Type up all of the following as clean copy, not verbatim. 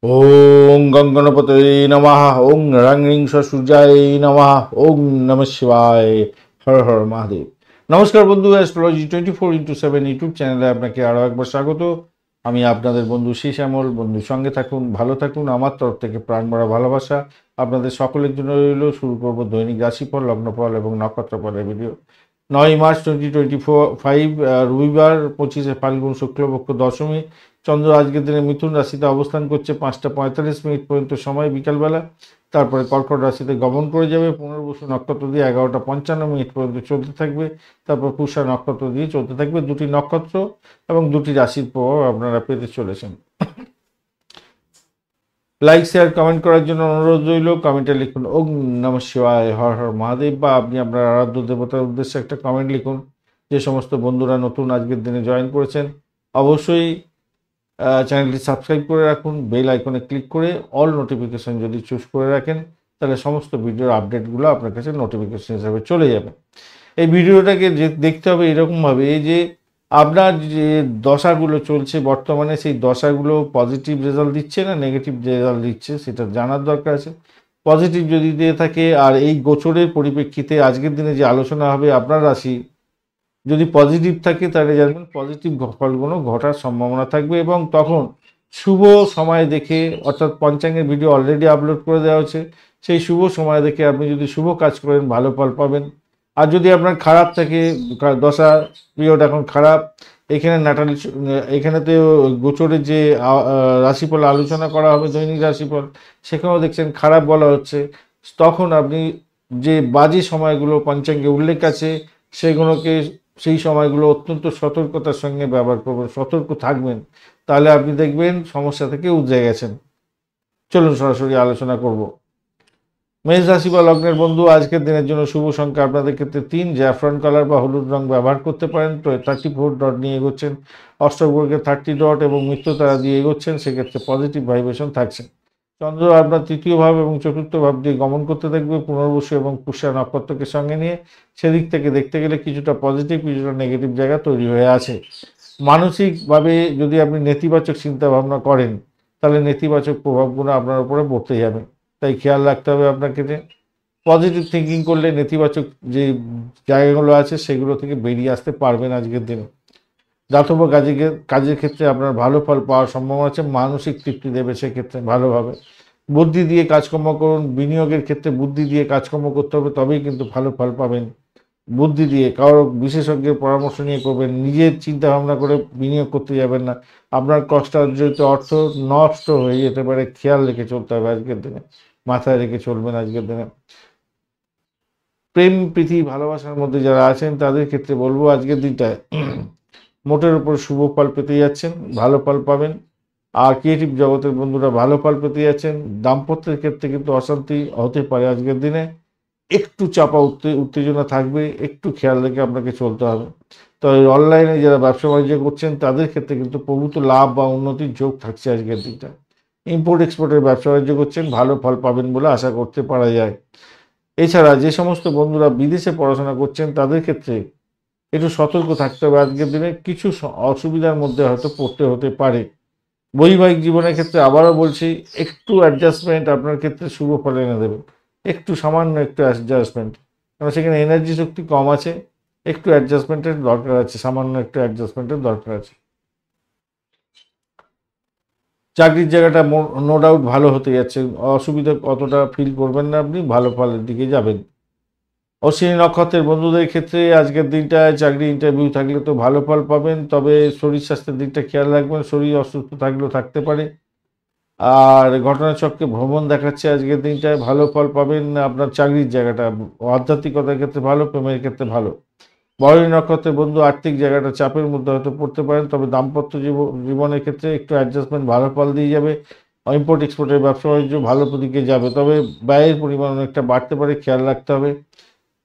ওং গঙ্গণপতয়ে নমঃ ওং রাং সূর্যায় নমঃ ওং নমঃ শিবায় হর হর মহাদেব। নমস্কার বন্ধু, অ্যাস্ট্রোলজি 24x7 ইউটিউব চ্যানেলে আপনাকে আরও একবার স্বাগত। আমি আপনাদের বন্ধু শ্যামল। বন্ধুর সঙ্গে থাকুন, ভালো থাকুন। আমার তরফ থেকে প্রাণ ভরা ভালোবাসা আপনাদের সকলের জন্য রইল। শুরু করব দৈনিক রাশিফল, লগ্নফল এবং নক্ষত্রফলের ভিডিও। 9 মার্চ 2025 রবিবার, 25শে ফাল্গুন, শুক্লপক্ষ দশমী। চন্দ্র আজকের দিনে মিথুন রাশিতে অবস্থান করছে 5টা 45 মিনিট পর্যন্ত সময় বিকালবেলা। তারপরে কর্কট রাশিতে গমন করে যাবে। পুনর্বসু নক্ষত্র দিয়ে 11টা 55 মিনিট পর্যন্ত চলতে থাকবে। তারপর পুষা নক্ষত্র দিয়ে চলতে থাকবে। দুটি নক্ষত্র এবং দুটি রাশির প্রভাব আপনারা পেতে চলেছেন। লাইক শেয়ার কমেন্ট করার জন্য অনুরোধ রইল। কমেন্টে লিখুন ওং নমঃ শিবায় হর হর মহাদেব, বা আপনি আপনার আরাধ্য দেবতার উদ্দেশ্যে একটা কমেন্ট লিখুন। যে সমস্ত বন্ধুরা নতুন আজকের দিনে জয়েন করেছেন, অবশ্যই চ্যানেলটি সাবস্ক্রাইব করে রাখুন। বেল আইকনে ক্লিক করে অল নোটিফিকেশন যদি চুজ করে রাখেন, তাহলে সমস্ত ভিডিওর আপডেটগুলো আপনার কাছে নোটিফিকেশন হিসাবে চলে যাবে। এই ভিডিওটাকে দেখতে হবে এরকমভাবে যে আপনার যে দশাগুলো চলছে বর্তমানে, সেই দশাগুলো পজিটিভ রেজাল্ট দিচ্ছে না নেগেটিভ রেজাল্ট দিচ্ছে, সেটা জানার দরকার আছে। পজিটিভ যদি দিয়ে থাকে, আর এই গোচরের পরিপ্রেক্ষিতে আজকের দিনে যে আলোচনা হবে, আপনার রাশি যদি পজিটিভ থাকে তাহলে জানবেন পজিটিভ ফলগুলো ঘটার সম্ভাবনা থাকবে। এবং তখন শুভ সময় দেখে, অর্থাৎ পঞ্চাঙ্গের ভিডিও অলরেডি আপলোড করে দেওয়া হচ্ছে, সেই শুভ সময় দেখে আপনি যদি শুভ কাজ করেন ভালো ফল পাবেন। আর যদি আপনার খারাপ থাকে, দশা পিরিয়ড এখন খারাপ, এখানে এখানেতে গোচরের যে রাশিফল আলোচনা করা হবে, দৈনিক রাশিফল, সেখানেও দেখছেন খারাপ বলা হচ্ছে। তখন আপনি যে বাজে সময়গুলো পঞ্চাঙ্গে উল্লেখ আছে, সেগুলোকে, সেই সময়গুলো অত্যন্ত সতর্কতার সঙ্গে ব্যবহার করবেন, সতর্ক থাকবেন, তাহলে আপনি দেখবেন সমস্যা থেকে উঠে গেছেন। চলুন সরাসরি আলোচনা করব। মেষ রাশি বা লগ্নের বন্ধু, আজকের দিনের জন্য শুভ সংখ্যা আপনাদের ক্ষেত্রে 3, জ্যাফরান কালার বা হলুদ রং ব্যবহার করতে পারেন। তো 34 ডট নিয়ে এগোচ্ছেন, অষ্টবর্গে 30 ডট এবং মিত্র তারা দিয়ে এগোচ্ছেন, সেক্ষেত্রে পজিটিভ ভাইব্রেশন থাকছে। চন্দ্র আপনার তৃতীয় ভাব এবং চতুর্থ ভাব দিয়ে গমন করতে থাকবে, পুনর্বসু এবং পুষ্যা নক্ষত্রকে সঙ্গে নিয়ে। সেদিক থেকে দেখতে গেলে কিছুটা পজিটিভ, কিছুটা নেগেটিভ জায়গা তৈরি হয়ে আছে। মানসিকভাবে যদি আপনি নেতিবাচক চিন্তা ভাবনা করেন, তাহলে নেতিবাচক প্রভাবগুলো আপনার উপরে পড়তে যাবে। তাই খেয়াল রাখতে হবে আপনাকে যে পজিটিভ থিঙ্কিং করলে নেতিবাচক যে জায়গাগুলো আছে সেগুলো থেকে বেরিয়ে আসতে পারবেন আজকের দিনে। দাতব্য কাজের ক্ষেত্রে আপনার ভালো ফল পাওয়ার সম্ভাবনা আছে। মানসিক তৃপ্তি দেবে সেক্ষেত্রে ভালোভাবে। বুদ্ধি দিয়ে কাজকর্ম করুন। বিনিয়োগের ক্ষেত্রে বুদ্ধি দিয়ে কাজকর্ম করতে হবে, তবেই কিন্তু ভালো ফল পাবেন। বুদ্ধি দিয়ে, কারো বিশেষজ্ঞের পরামর্শ নিয়ে করবেন। নিজের চিন্তা ভাবনা করে বিনিয়োগ করতে যাবেন না, আপনার কষ্টার্জিত অর্থ নষ্ট হয়ে যেতে পারে। খেয়াল রেখে চলতে হবে আজকের দিনে, মাথায় রেখে চলবেন আজকের দিনে। প্রেম প্রীতি ভালোবাসার মধ্যে যারা আছেন তাদের ক্ষেত্রে বলবো আজকের দিনটায় মোটের উপর শুভ ফল পেতে যাচ্ছেন, ভালো ফল পাবেন। আর ক্রিয়েটিভ জগতের বন্ধুরা ভালো ফল পেতে যাচ্ছেন। দাম্পত্যের ক্ষেত্রে কিন্তু অশান্তি হতে পারে আজকের দিনে, একটু চাপা উত্তেজনা থাকবে, একটু খেয়াল রেখে আপনাকে চলতে হবে। তো অনলাইনে যারা ব্যবসা বাণিজ্য করছেন তাদের ক্ষেত্রে কিন্তু প্রভূত লাভ বা উন্নতির যোগ থাকছে আজকের দিনটা। ইম্পোর্ট এক্সপোর্টের ব্যবসা বাণিজ্য করছেন, ভালো ফল পাবেন বলে আশা করতে পারা যায়। এছাড়া যে সমস্ত বন্ধুরা বিদেশে পড়াশোনা করছেন তাদের ক্ষেত্রে একটু সতর্ক থাকতে হবে আজকের দিনে, কিছু অসুবিধার মধ্যে হয়তো পড়তে হতে পারে। বৈবাহিক জীবনের ক্ষেত্রে আবারও বলছি, একটু অ্যাডজাস্টমেন্ট আপনার ক্ষেত্রে শুভ ফল এনে দেবে। একটু সামান্য একটু অ্যাডজাস্টমেন্ট, কারণ সেখানে এনার্জি শক্তি কম আছে, একটু অ্যাডজাস্টমেন্টের দরকার আছে, সামান্য একটু অ্যাডজাস্টমেন্টের দরকার আছে। চাকরির জায়গাটা নো ডাউট ভালো হতে যাচ্ছে, অসুবিধা অতটা ফিল করবেন না, আপনি ভালো ফলের দিকে যাবেন। অশ্বিনী নক্ষত্রের বন্ধুদের ক্ষেত্রে আজকের দিনটায় চাকরি ইন্টারভিউ থাকলে তো ভালো ফল পাবেন, তবে শরীর স্বাস্থ্যের দিকটা খেয়াল রাখবেন। শরীর অসুস্থ থাকলেও থাকতে পারে। আর ঘটনাচক্রে ভ্রমণ দেখাচ্ছে আজকের দিনটায় ভালো ফল পাবেন। আপনার চাকরির জায়গাটা, আধ্যাত্মিকতার ক্ষেত্রে ভালো, প্রেমের ক্ষেত্রে ভালো। বরণী নক্ষত্রের বন্ধু আর্থিক জায়গাটা চাপের মধ্যে হয়তো পড়তে পারেন, তবে দাম্পত্য জীবনের ক্ষেত্রে একটু অ্যাডজাস্টমেন্ট ভালো ফল দিয়ে যাবে। ইম্পোর্ট এক্সপোর্টের ব্যবসা বাণিজ্য ভালো দিকে যাবে, তবে ব্যয়ের পরিমাণ অনেকটা বাড়তে পারে, খেয়াল রাখতে হবে।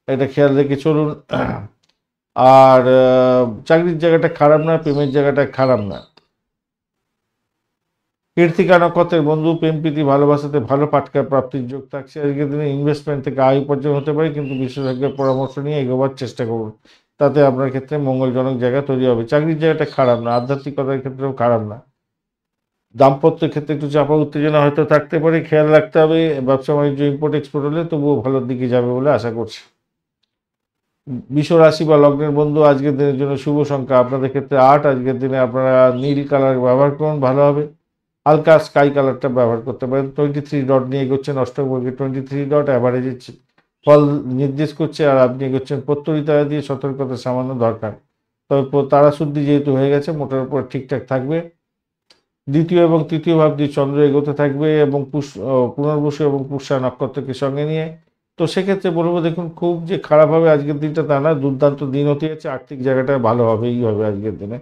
এটা খেয়াল রেখে চলুন। আর চাকরির জায়গাটা খারাপ না, প্রেমের জায়গাটা খারাপ না। কৃত্তিকা নক্ষত্রের বন্ধু প্রেম প্রীতি ভালোবাসাতে ভালো পাটকা প্রাপ্তির যোগ থাকছে আজকের দিনে। ইনভেস্টমেন্ট থেকে আয় উপার্জন হতে পারে, কিন্তু বিশেষজ্ঞের পরামর্শ নিয়ে এগোবার চেষ্টা করুন, তাতে আপনার ক্ষেত্রে মঙ্গলজনক জায়গা তৈরি হবে। চাকরির জায়গাটা খারাপ না, আধ্যাত্মিকতার ক্ষেত্রেও খারাপ না। দাম্পত্যের ক্ষেত্রে একটু চাপা উত্তেজনা হয়তো থাকতে পারে, খেয়াল রাখতে হবে। ব্যবসা বাণিজ্য ইম্পোর্ট এক্সপোর্ট হলে তবুও ভালোর দিকে যাবে বলে আশা করছি। বৃষ রাশি বা লগ্নের বন্ধু, আজকের দিনের জন্য শুভ সংখ্যা আপনাদের ক্ষেত্রে 8। আজকের দিনে আপনারা নীল কালার ব্যবহার করুন, ভালো হবে। হালকা স্কাই কালারটা ব্যবহার করতে পারেন। 23 ডট নিয়ে এগোচ্ছেন অষ্টমবর্গে, 23 ডট অ্যাভারেজে ফল নির্দেশ করছে, আর আপনি এগোচ্ছেন প্রত্যরিতা দিয়ে। সতর্কতা সামান্য দরকার, তবে তারাশুদ্ধি যেহেতু হয়ে গেছে, মোটার উপর ঠিকঠাক থাকবে। দ্বিতীয় এবং তৃতীয় ভাব দিয়ে চন্দ্র এগোতে থাকবে এবং পুনর্বসু এবং পুষ্যা নক্ষত্রকে সঙ্গে নিয়ে। তো সেক্ষেত্রে বলবো, দেখুন খুব যে খারাপ হবে আজকের দিনটা তা না, দুর্দান্ত দিন হতে যাচ্ছে। আর্থিক জায়গাটা ভালো হবেই হবে আজকের দিনে,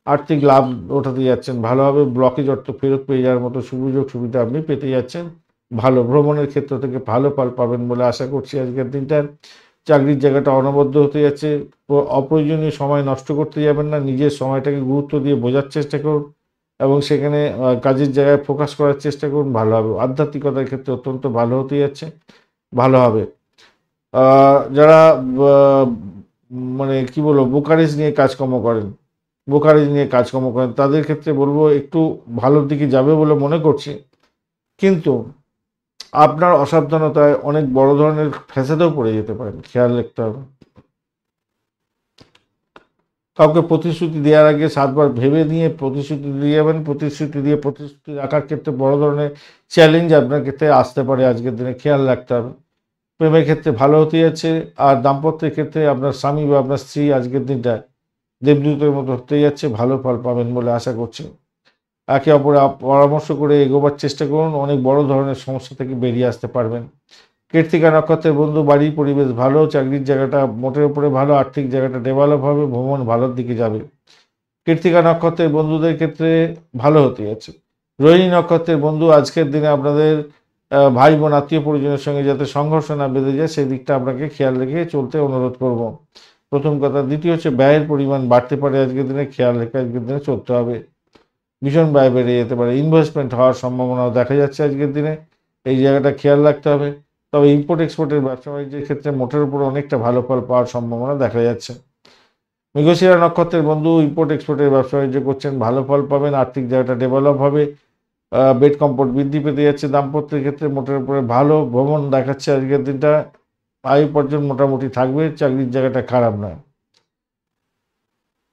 আর্থিক লাভ ওঠাতে যাচ্ছেন, ভালো হবে। ব্লকেজ অর্থ ফেরত পেয়ে যাওয়ার মতো সুযোগ সুবিধা আপনি পেতে যাচ্ছেন, ভালো। ভ্রমণের ক্ষেত্র থেকে ভালো ফল পাবেন বলে আশা করছি আজকের দিনটা। চাকরির জায়গাটা অনবদ্য হতে যাচ্ছে, অপ্রয়োজনীয় সময় নষ্ট করতে যাবেন না, নিজের সময়টাকে গুরুত্ব দিয়ে বোঝার চেষ্টা করুন এবং সেখানে কাজের জায়গায় ফোকাস করার চেষ্টা করুন, ভালো হবে। আধ্যাত্মিকতার ক্ষেত্রে অত্যন্ত ভালো হতে যাচ্ছে, ভালো হবে। যারা মানে কি বলবো, ব্রোকারেজ নিয়ে কাজকর্ম করেন, তাদের ক্ষেত্রে বলবো একটু ভালোর দিকে যাবে বলে মনে করছি, কিন্তু আপনার অসাবধানতায় অনেক বড় ধরনের ফ্যাসাদেও পড়ে যেতে পারেন, খেয়াল রাখতে হবে। কাউকে প্রতিশ্রুতি দেওয়ার আগে 7বার ভেবে নিয়ে প্রতিশ্রুতি দিয়ে যাবেন। প্রতিশ্রুতি রাখার ক্ষেত্রে বড় ধরনের চ্যালেঞ্জ আপনার ক্ষেত্রে আসতে পারে আজকের দিনে, খেয়াল রাখতে হবে। প্রেমের ক্ষেত্রে ভালো হতে যাচ্ছে, আর দাম্পত্যের ক্ষেত্রে আপনার স্বামী বা আপনার স্ত্রী আজকের দিনটা দেবদূতের মতো হতে যাচ্ছে, ভালো ফল পাবেন বলে আশা করছি। একে অপরে পরামর্শ করে এগোবার চেষ্টা করুন, অনেক বড় ধরনের সমস্যা থেকে বেরিয়ে আসতে পারবেন। কৃত্তিকা নক্ষত্রের বন্ধু, বাড়ির পরিবেশ ভালো, চাকরির জায়গাটা মোটের উপরে ভালো, আর্থিক জায়গাটা ডেভেলপ হবে, ভ্রমণ ভালোর দিকে যাবে। কৃত্তিকা নক্ষত্রের বন্ধুদের ক্ষেত্রে ভালো হতে যাচ্ছে। রোহিণী নক্ষত্রের বন্ধু, আজকের দিনে আপনাদের ভাই বোন আত্মীয় পরিজনের সঙ্গে যাতে সংঘর্ষ না বেঁধে যায় সেই দিকটা আপনাকে খেয়াল রেখে চলতে অনুরোধ করব, প্রথম কথা। দ্বিতীয় হচ্ছে ব্যয়ের পরিমাণ বাড়তে পারে আজকের দিনে, খেয়াল রেখে আজকের দিনে চলতে হবে। ভীষণ ব্যয় বেড়ে যেতে পারে, ইনভেস্টমেন্ট হওয়ার সম্ভাবনাও দেখা যাচ্ছে আজকের দিনে, এই জায়গাটা খেয়াল রাখতে হবে। তবে ইম্পোর্ট এক্সপোর্টের ব্যবসা বাণিজ্যের ক্ষেত্রে মোটের উপর অনেকটা ভালো ফল পাওয়ার সম্ভাবনা দেখা যাচ্ছে। মৃগশিরা নক্ষত্রের বন্ধু, ইম্পোর্ট এক্সপোর্টের ব্যবসা বাণিজ্য করছেন, ভালো ফল পাবেন, আর্থিক জায়গাটা ডেভেলপ হবে, বেড কম্ফোর্ট বৃদ্ধি পেতে যাচ্ছে। দাম্পত্যের ক্ষেত্রে মোটের উপরে ভালো, ভ্রমণ দেখাচ্ছে আজকের দিনটা, আয় উপার্জন মোটামুটি থাকবে, চাকরির জায়গাটা খারাপ নয়।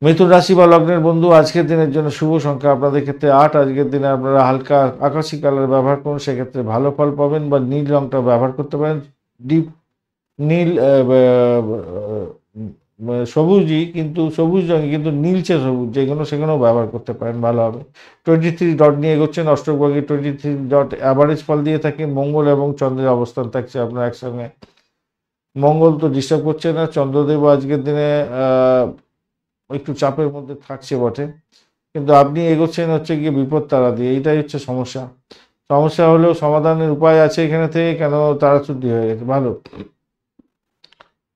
মিথুন রাশি বা লগ্নের বন্ধু, আজকের দিনের জন্য শুভ সংখ্যা আপনাদের ক্ষেত্রে 8। আজকের দিনে আপনারা হালকা আকাশি কালার ব্যবহার করুন, সেক্ষেত্রে ভালো ফল পাবেন, বা নীল রংটা ব্যবহার করতে পারেন। ডিপ নীল, সবুজই, কিন্তু সবুজ রঙে কিন্তু নীলচে সবুজ, যেগুলো সেগুলো ব্যবহার করতে পারেন, ভালো হবে। 23 ডট নিয়ে এগোচ্ছেন অষ্টমভাগে, 23 ডট অ্যাভারেজ ফল দিয়ে থাকে। মঙ্গল এবং চন্দ্রের অবস্থান থাকছে আপনার একসঙ্গে, মঙ্গল তো ডিস্টার্ব করছে না, চন্দ্রদেব আজকের দিনে একটু চাপের মধ্যে থাকছে বটে, কিন্তু আপনি এগোচ্ছেন হচ্ছে গিয়ে বিপদ তারা দিয়ে, এইটাই হচ্ছে সমস্যা। সমস্যা হলেও সমাধানের উপায় আছে এখানে থেকে, কেন তাড়াচুদ্ধি হয়ে গেছে, ভালো।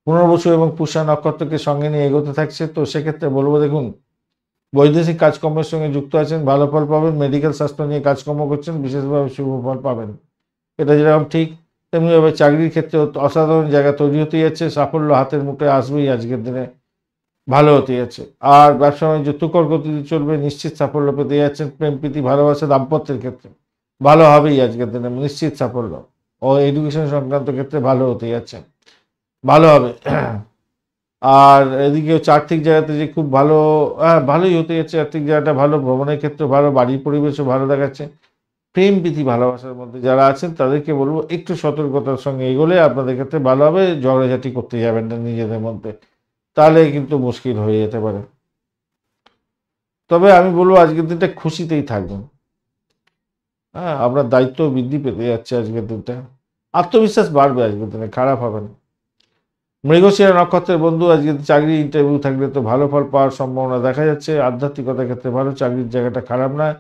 পুনর্বসু এবং পুষ্যা নক্ষত্রকে সঙ্গে নিয়ে এগোতে থাকছে, তো সেক্ষেত্রে বলবো, দেখুন বৈদেশিক কাজকর্মের সঙ্গে যুক্ত আছেন, ভালো ফল পাবেন। মেডিকেল স্বাস্থ্য নিয়ে কাজকর্ম করছেন, বিশেষভাবে শুভ ফল পাবেন, এটা যেরকম ঠিক তেমনিভাবে চাকরির ক্ষেত্রে অসাধারণ জায়গা তৈরি হতে যাচ্ছে, সাফল্য হাতের মুঠে আসবেই আজকের দিনে, ভালো হতে যাচ্ছে। আর ব্যবসা বাণিজ্য তুখর গতিতে চলবে, নিশ্চিত সাফল্য পেতে যাচ্ছেন। প্রেম প্রীতি ভালোবাসা দাম্পত্যের ক্ষেত্রে ভালো হবেই আজকের দিনে, নিশ্চিত সাফল্য। ও এডুকেশন সংক্রান্ত ক্ষেত্রে ভালো হতে যাচ্ছে, ভালো হবে। আর এদিকে হচ্ছে আর্থিক জায়গাতে যে খুব ভালো, হ্যাঁ ভালোই হতে যাচ্ছে, আর্থিক জায়গাটা ভালো, ভ্রমণের ক্ষেত্রে ভালো, বাড়ির পরিবেশও ভালো দেখাচ্ছে। প্রেম প্রীতি ভালোবাসার মধ্যে যারা আছেন তাদেরকে বলবো একটু সতর্কতার সঙ্গে এগোলে আপনাদের ক্ষেত্রে ভালো হবে, ঝগড়াঝাটি করতে যাবেন না নিজেদের মধ্যে, তাহলে কিন্তু মুশকিল হয়ে যেতে পারে। তবে আমি বলবো আজকের দিনটা খুশিতেই থাকবেন, হ্যাঁ আপনার দায়িত্ব বৃদ্ধি পেতে যাচ্ছে আজকের দিনটা, আত্মবিশ্বাস বাড়বে আজকের দিনে, খারাপ হবে না। মৃগশিরা নক্ষত্রের বন্ধু, আজকে চাকরি ইন্টারভিউ থাকলে তো ভালো ফল পাওয়ার সম্ভাবনা দেখা যাচ্ছে। আধ্যাত্মিকতার ক্ষেত্রে ভালো, চাকরির জায়গাটা খারাপ নয়,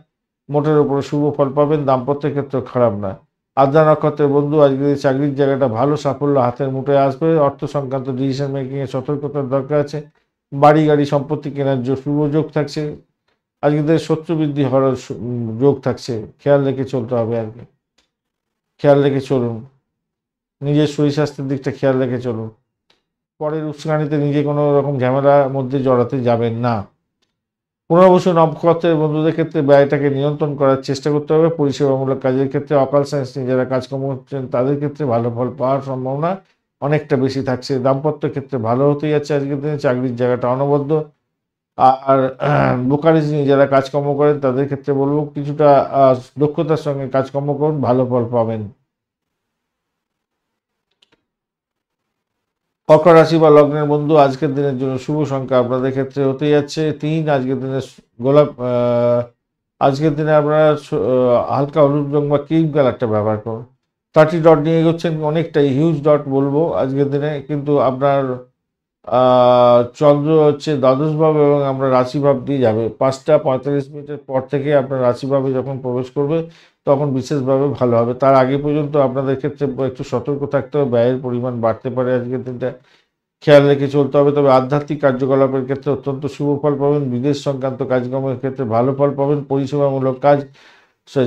মোটের উপরে শুভ ফল পাবেন, দাম্পত্যের ক্ষেত্রেও খারাপ নয়। আদ্রা নক্ষত্রের বন্ধু, আজকে চাকরির জায়গাটা ভালো, সাফল্য হাতের মুঠোয় আসবে। অর্থ সংক্রান্ত ডিসিশন মেকিংয়ে সতর্কতার দরকার আছে। বাড়ি গাড়ি সম্পত্তি কেনার শুভ যোগ থাকছে। আজকে শত্রু বৃদ্ধি হওয়ার যোগ থাকছে, খেয়াল রেখে চলতে হবে আর কি, খেয়াল রেখে চলুন, নিজের শরীর স্বাস্থ্যের দিকটা খেয়াল রেখে চলুন। পরের উস্কানিতে নিজে কোনো রকম ঝামেলার মধ্যে জড়াতে যাবেন না। পুনর্বসু নক্ষত্রের বন্ধুদের ক্ষেত্রে ব্যয়টাকে নিয়ন্ত্রণ করার চেষ্টা করতে হবে। পরিষেবামূলক কাজের ক্ষেত্রে অকাল সায়েন্স নিয়ে যারা কাজকর্ম করছেন তাদের ক্ষেত্রে ভালো ফল পাওয়ার সম্ভাবনা অনেকটা বেশি থাকছে। দাম্পত্য ক্ষেত্রে ভালো হতেই যাচ্ছে আজকের দিনে, চাকরির জায়গাটা অনবদ্য। আর ব্রোকারেজ নিয়ে যারা কাজকর্ম করেন তাদের ক্ষেত্রে বলব কিছুটা দক্ষতার সঙ্গে কাজকর্ম করুন, ভালো ফল পাবেন। কর্কট রাশি বা লগ্নের বন্ধু আজকের দিনের জন্য শুভ সংখ্যা আপনাদের ক্ষেত্রে হতে যাচ্ছে 3। আজকের দিনে গোলাপ আজকের দিনে আপনারা হালকা হলুদ রং বা ক্রিম কালারটা ব্যবহার করুন। 30 ডট নিয়ে এগোচ্ছেন, অনেকটাই হিউজ ডট বলবো আজকের দিনে, কিন্তু আপনার চন্দ্র হচ্ছে দ্বাদশ ভাব এবং আমরা রাশিভাব দিয়ে যাবে 5টা 45 মিনিটের পর থেকে আপনার রাশিভাবে যখন প্রবেশ করবে তখন বিশেষভাবে ভালো হবে। তার আগে পর্যন্ত আপনাদের ক্ষেত্রে একটু সতর্ক থাকতে হবে, ব্যয়ের পরিমাণ বাড়তে পারে আজকের দিনটা, খেয়াল রেখে চলতে হবে। তবে আধ্যাত্মিক কার্যকলাপের ক্ষেত্রে অত্যন্ত শুভ ফল পাবেন। বিদেশ সংক্রান্ত কাজকর্মের ক্ষেত্রে ভালো ফল পাবেন। পরিষেবামূলক কাজ,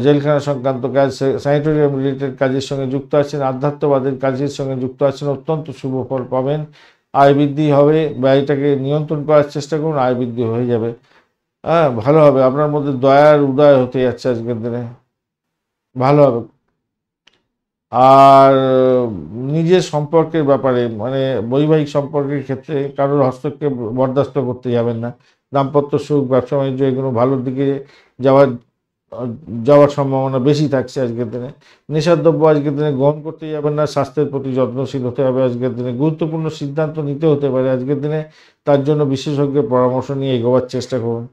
জেলখানা সংক্রান্ত কাজ, স্যানিটোরিয়াম রিলেটেড কাজের সঙ্গে যুক্ত আছেন, আধ্যাত্মবাদের কাজের সঙ্গে যুক্ত আছেন, অত্যন্ত শুভ ফল পাবেন। আয় বৃদ্ধি হবে, ব্যয়টাকে নিয়ন্ত্রণ করার চেষ্টা করুন, আয় বৃদ্ধি হয়ে যাবে। হ্যাঁ, ভালো হবে। আপনার মধ্যে দয়ার উদয় হতে যাচ্ছে আজকের দিনে, ভালো হবে। আর নিজের সম্পর্কের ব্যাপারে মানে বৈবাহিক সম্পর্কের ক্ষেত্রে কারোর হস্তক্ষেপ বরদাস্ত করতে যাবেন না। দাম্পত্য সুখ, ব্যবসা বাণিজ্য এগুলো ভালোর দিকে যাওয়ার যাওয়ার সম্ভাবনা বেশি থাকছে আজকের দিনে। নেশার দ্রব্য আজকের দিনে গ্রহণ করতে যাবেন না। স্বাস্থ্যের প্রতি যত্নশীল হতে হবে আজকের দিনে। গুরুত্বপূর্ণ সিদ্ধান্ত নিতে হতে পারে আজকের দিনে, তার জন্য বিশেষজ্ঞের পরামর্শ নিয়ে এগোবার চেষ্টা করুন।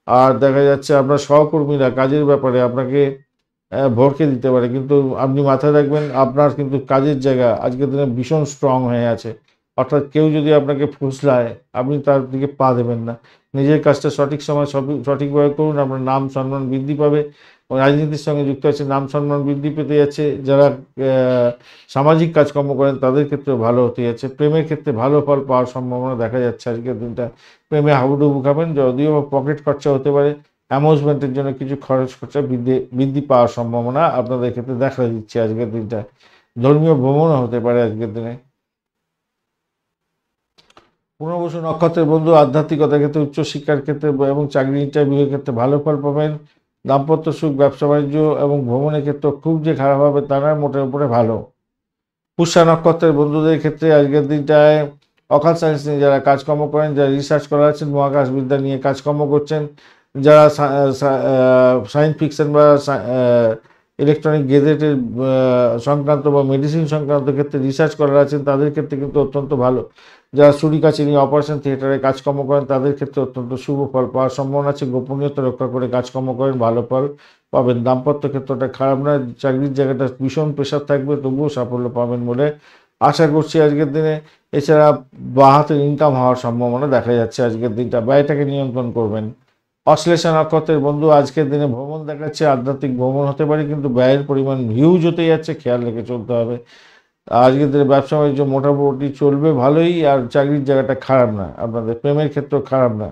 আর দেখা যাচ্ছে আপনার সহকর্মীরা কাজের ব্যাপারে আপনাকে ভড়কে দিতে পারে, কিন্তু আপনি মাথায় রাখবেন আপনার কিন্তু কাজের জায়গা আজকের দিনে ভীষণ স্ট্রং হয়ে আছে। অর্থাৎ কেউ যদি আপনাকে ফুসলায় আপনি তার দিকে পা দেবেন না। নিজের কাজটা সঠিক সময় সঠিকভাবে করুন, আপনার নাম সম্মান বৃদ্ধি পাবে। রাজনীতির সঙ্গে যুক্ত আছে, নাম সম্মান বৃদ্ধি পেতে যাচ্ছে। যারা সামাজিক কাজকর্ম করেন তাদের ক্ষেত্রেও ভালো হতে যাচ্ছে। প্রেমের ক্ষেত্রে ভালো ফল পাওয়ার সম্ভাবনা দেখা যাচ্ছে আজকের দিনটা। প্রেমে হাবুডুবু খাবেন, যদিও পকেট খরচা হতে পারে। অ্যামুজমেন্টের জন্য কিছু খরচ খরচা বৃদ্ধি পাওয়ার সম্ভাবনা আপনাদের ক্ষেত্রে দেখা দিচ্ছে আজকের দিনটা। ধর্মীয় ভ্রমণও হতে পারে আজকের দিনে। পুনর্বসু নক্ষত্রের বন্ধু আধ্যাত্মিকতার ক্ষেত্রে, উচ্চশিক্ষার ক্ষেত্রে এবং চাকরি ইন্টারভিউয়ের ক্ষেত্রে ভালো ফল পাবেন। দাম্পত্য সুখ, ব্যবসা বাণিজ্য এবং ভ্রমণের ক্ষেত্রে খুব যে খারাপ হবে তা নয়, মোটের উপরে ভালো। পুষ্যা নক্ষত্রের বন্ধুদের ক্ষেত্রে আজকের দিনটায় অকাল সায়েন্স নিয়ে যারা কাজকর্ম করেন, যারা রিসার্চ করা আছেন, মহাকাশ বিদ্যা নিয়ে কাজকর্ম করছেন, যারা সায়েন্স ফিকশন বা ইলেকট্রনিক গেজেটের সংক্রান্ত বা মেডিসিন সংক্রান্ত ক্ষেত্রে রিসার্চ করার আছেন তাদের ক্ষেত্রে কিন্তু অত্যন্ত ভালো। যারা চুরি কাচিনি অপারেশন থিয়েটারে কাজকর্ম করেন তাদের ক্ষেত্রে অত্যন্ত শুভ ফল পাওয়ার সম্ভাবনা আছে। গোপনীয়তা রক্ষা করে কাজকর্ম করেন, ভালো ফল পাবেন। দাম্পত্য ক্ষেত্রটা খারাপ নয়, চাকরির জায়গাটা ভীষণ প্রেশার থাকবে, তবুও সাফল্য পাবেন বলে আশা করছি আজকের দিনে। এছাড়া বাঁ হাতের ইনকাম হওয়ার সম্ভাবনা দেখা যাচ্ছে আজকের দিনটা, ব্যয়টাকে নিয়ন্ত্রণ করবেন। অশ্লেষা নক্ষত্রের বন্ধু আজকের দিনে ভ্রমণ দেখাচ্ছে, আধ্যাত্মিক ভ্রমণ হতে পারে, কিন্তু ব্যয়ের পরিমাণ হিউজ হতে যাচ্ছে, খেয়াল রেখে চলতে হবে। আজকের দিনে ব্যবসা বাণিজ্য মোটামুটি চলবে ভালোই, আর চাকরির জায়গাটা খারাপ না, আপনাদের প্রেমের ক্ষেত্রেও খারাপ না।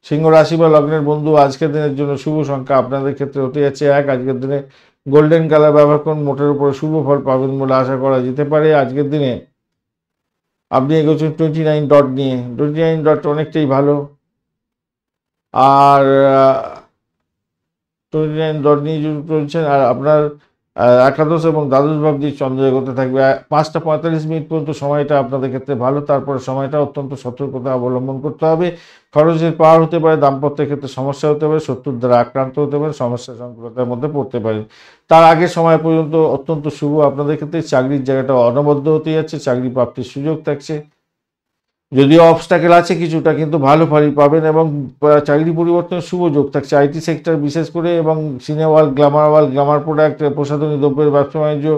সিংহ রাশি বা লগ্নের বন্ধু আজকের দিনের জন্য শুভ সংখ্যা আপনাদের ক্ষেত্রে হতে যাচ্ছে 1। আজকের দিনে গোল্ডেন কালার ব্যবহার করুন, মোটের উপরে শুভ ফল পাবেন বলে আশা করা যেতে পারে। আজকের দিনে আপনি এগোচ্ছেন 29 ডট নিয়ে, 29 ডট অনেকটাই ভালো। আর 29 ডট নিয়ে যদি চলছেন, আর আপনার একাদশ এবং দ্বাদশ ভাব দিয়ে চন্দ্র এগোতে থাকবে। 5টা 45 মিনিট পর্যন্ত সময়টা আপনাদের ক্ষেত্রে ভালো, তারপরে সময়টা অত্যন্ত সতর্কতা অবলম্বন করতে হবে। খরচের পাহাড় হতে পারে, দাম্পত্যের ক্ষেত্রে সমস্যা হতে পারে, শত্রুর দ্বারা আক্রান্ত হতে পারে, সমস্যা সংকুলতার মধ্যে পড়তে পারেন। তার আগের সময় পর্যন্ত অত্যন্ত শুভ আপনাদের ক্ষেত্রে। চাকরির জায়গাটা অনবদ্য হতে যাচ্ছে, চাকরি প্রাপ্তির সুযোগ থাকছে, যদিও অবস্টাকেল আছে কিছুটা, কিন্তু ভালো ফলই পাবেন এবং চাকরি পরিবর্তনের শুভ যোগ থাকছে। আইটি সেক্টর বিশেষ করে এবং সিনেওয়াল, গ্লামার প্রোডাক্ট, প্রসাধনী দ্রব্যের ব্যবসা বাণিজ্য,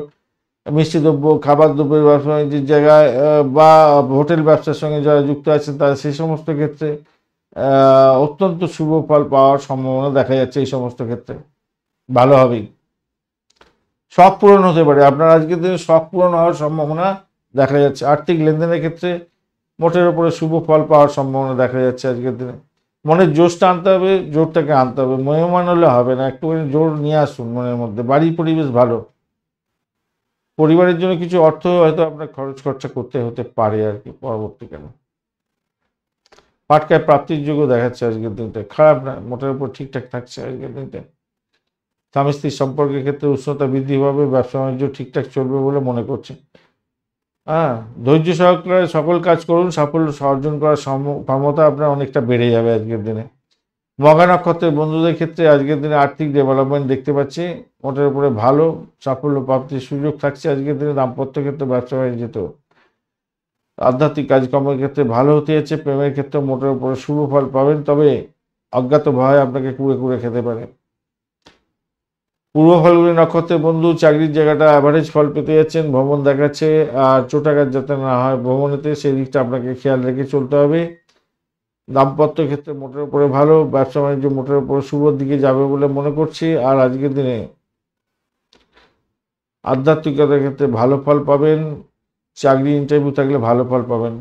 মিষ্টি দ্রব্য, খাবার দ্রব্যের ব্যবসা বাণিজ্যের জায়গায় বা হোটেল ব্যবসার সঙ্গে যারা যুক্ত আছেন তারা সেই সমস্ত ক্ষেত্রে অত্যন্ত শুভ ফল পাওয়ার সম্ভাবনা দেখা যাচ্ছে। এই সমস্ত ক্ষেত্রে ভালো হবেই। শখ পূরণ হতে পারে, আপনার আজকের দিনে শখ পূরণ হওয়ার সম্ভাবনা দেখা যাচ্ছে। আর্থিক লেনদেনের ক্ষেত্রে মোটের উপরে শুভ ফল পাওয়ার সম্ভাবনা দেখা যাচ্ছে আজকের দিনে। মনের জোশটা আনতে হবে, জোরটাকে আনতে হবে, মেহমান হলে হবে না, একটুখানি জোর নিয়ে আসুন মনের মধ্যে। বাড়ির পরিবেশ ভালো। পরিবারের জন্য কিছু অর্থ হয়তো আপনার খরচ খরচা করতে হতে পারে আর কি পরবর্তীকালে। পাটকায় প্রাপ্তির যোগ্য দেখাচ্ছে আজকের দিনটা, খারাপ না, মোটের উপর ঠিকঠাক থাকছে আজকের দিনটা। স্বামী স্ত্রীর সম্পর্কের ক্ষেত্রে উষ্ণতা বৃদ্ধি পাবে, ব্যবসা বাণিজ্য ঠিকঠাক চলবে বলে মনে করছে। হ্যাঁ, ধৈর্য সহকারে সকল কাজ করুন, সাফল্য অর্জন করার ক্ষমতা আপনার অনেকটা বেড়ে যাবে আজকের দিনে। মঘা নক্ষত্রের বন্ধুদের ক্ষেত্রে আজকের দিনে আর্থিক ডেভেলপমেন্ট দেখতে পাচ্ছি, মোটের উপরে ভালো সাফল্য প্রাপ্তির সুযোগ থাকছে আজকের দিনে। দাম্পত্য ক্ষেত্রে, ব্যবসা বাণিজ্যতেও, আধ্যাত্মিক কাজকর্মের ক্ষেত্রে ভালো হতে যাচ্ছে। প্রেমের ক্ষেত্রে মোটের উপরে শুভ ফল পাবেন, তবে অজ্ঞাত ভয় আপনাকে কুড়ে কুড়ে খেতে পারে। পূর্ব ফাল্গুনী নক্ষত্রের বন্ধু চাকরির জায়গাটা অ্যাভারেজ ফল পেতে যাচ্ছেন, ভ্রমণ দেখাচ্ছে, আর চোটাঘাত যাতে না হয় ভ্রমণেতে, সেই দিকটা আপনাকে খেয়াল রেখে চলতে হবে। দাম্পত্য ক্ষেত্রে মোটের উপরে ভালো, ব্যবসা বাণিজ্য মোটের উপরে শুভর দিকে যাবে বলে মনে করছি। আর আজকের দিনে আধ্যাত্মিকতার ক্ষেত্রে ভালো ফল পাবেন, চাকরি ইন্টারভিউ থাকলে ভালো ফল পাবেন।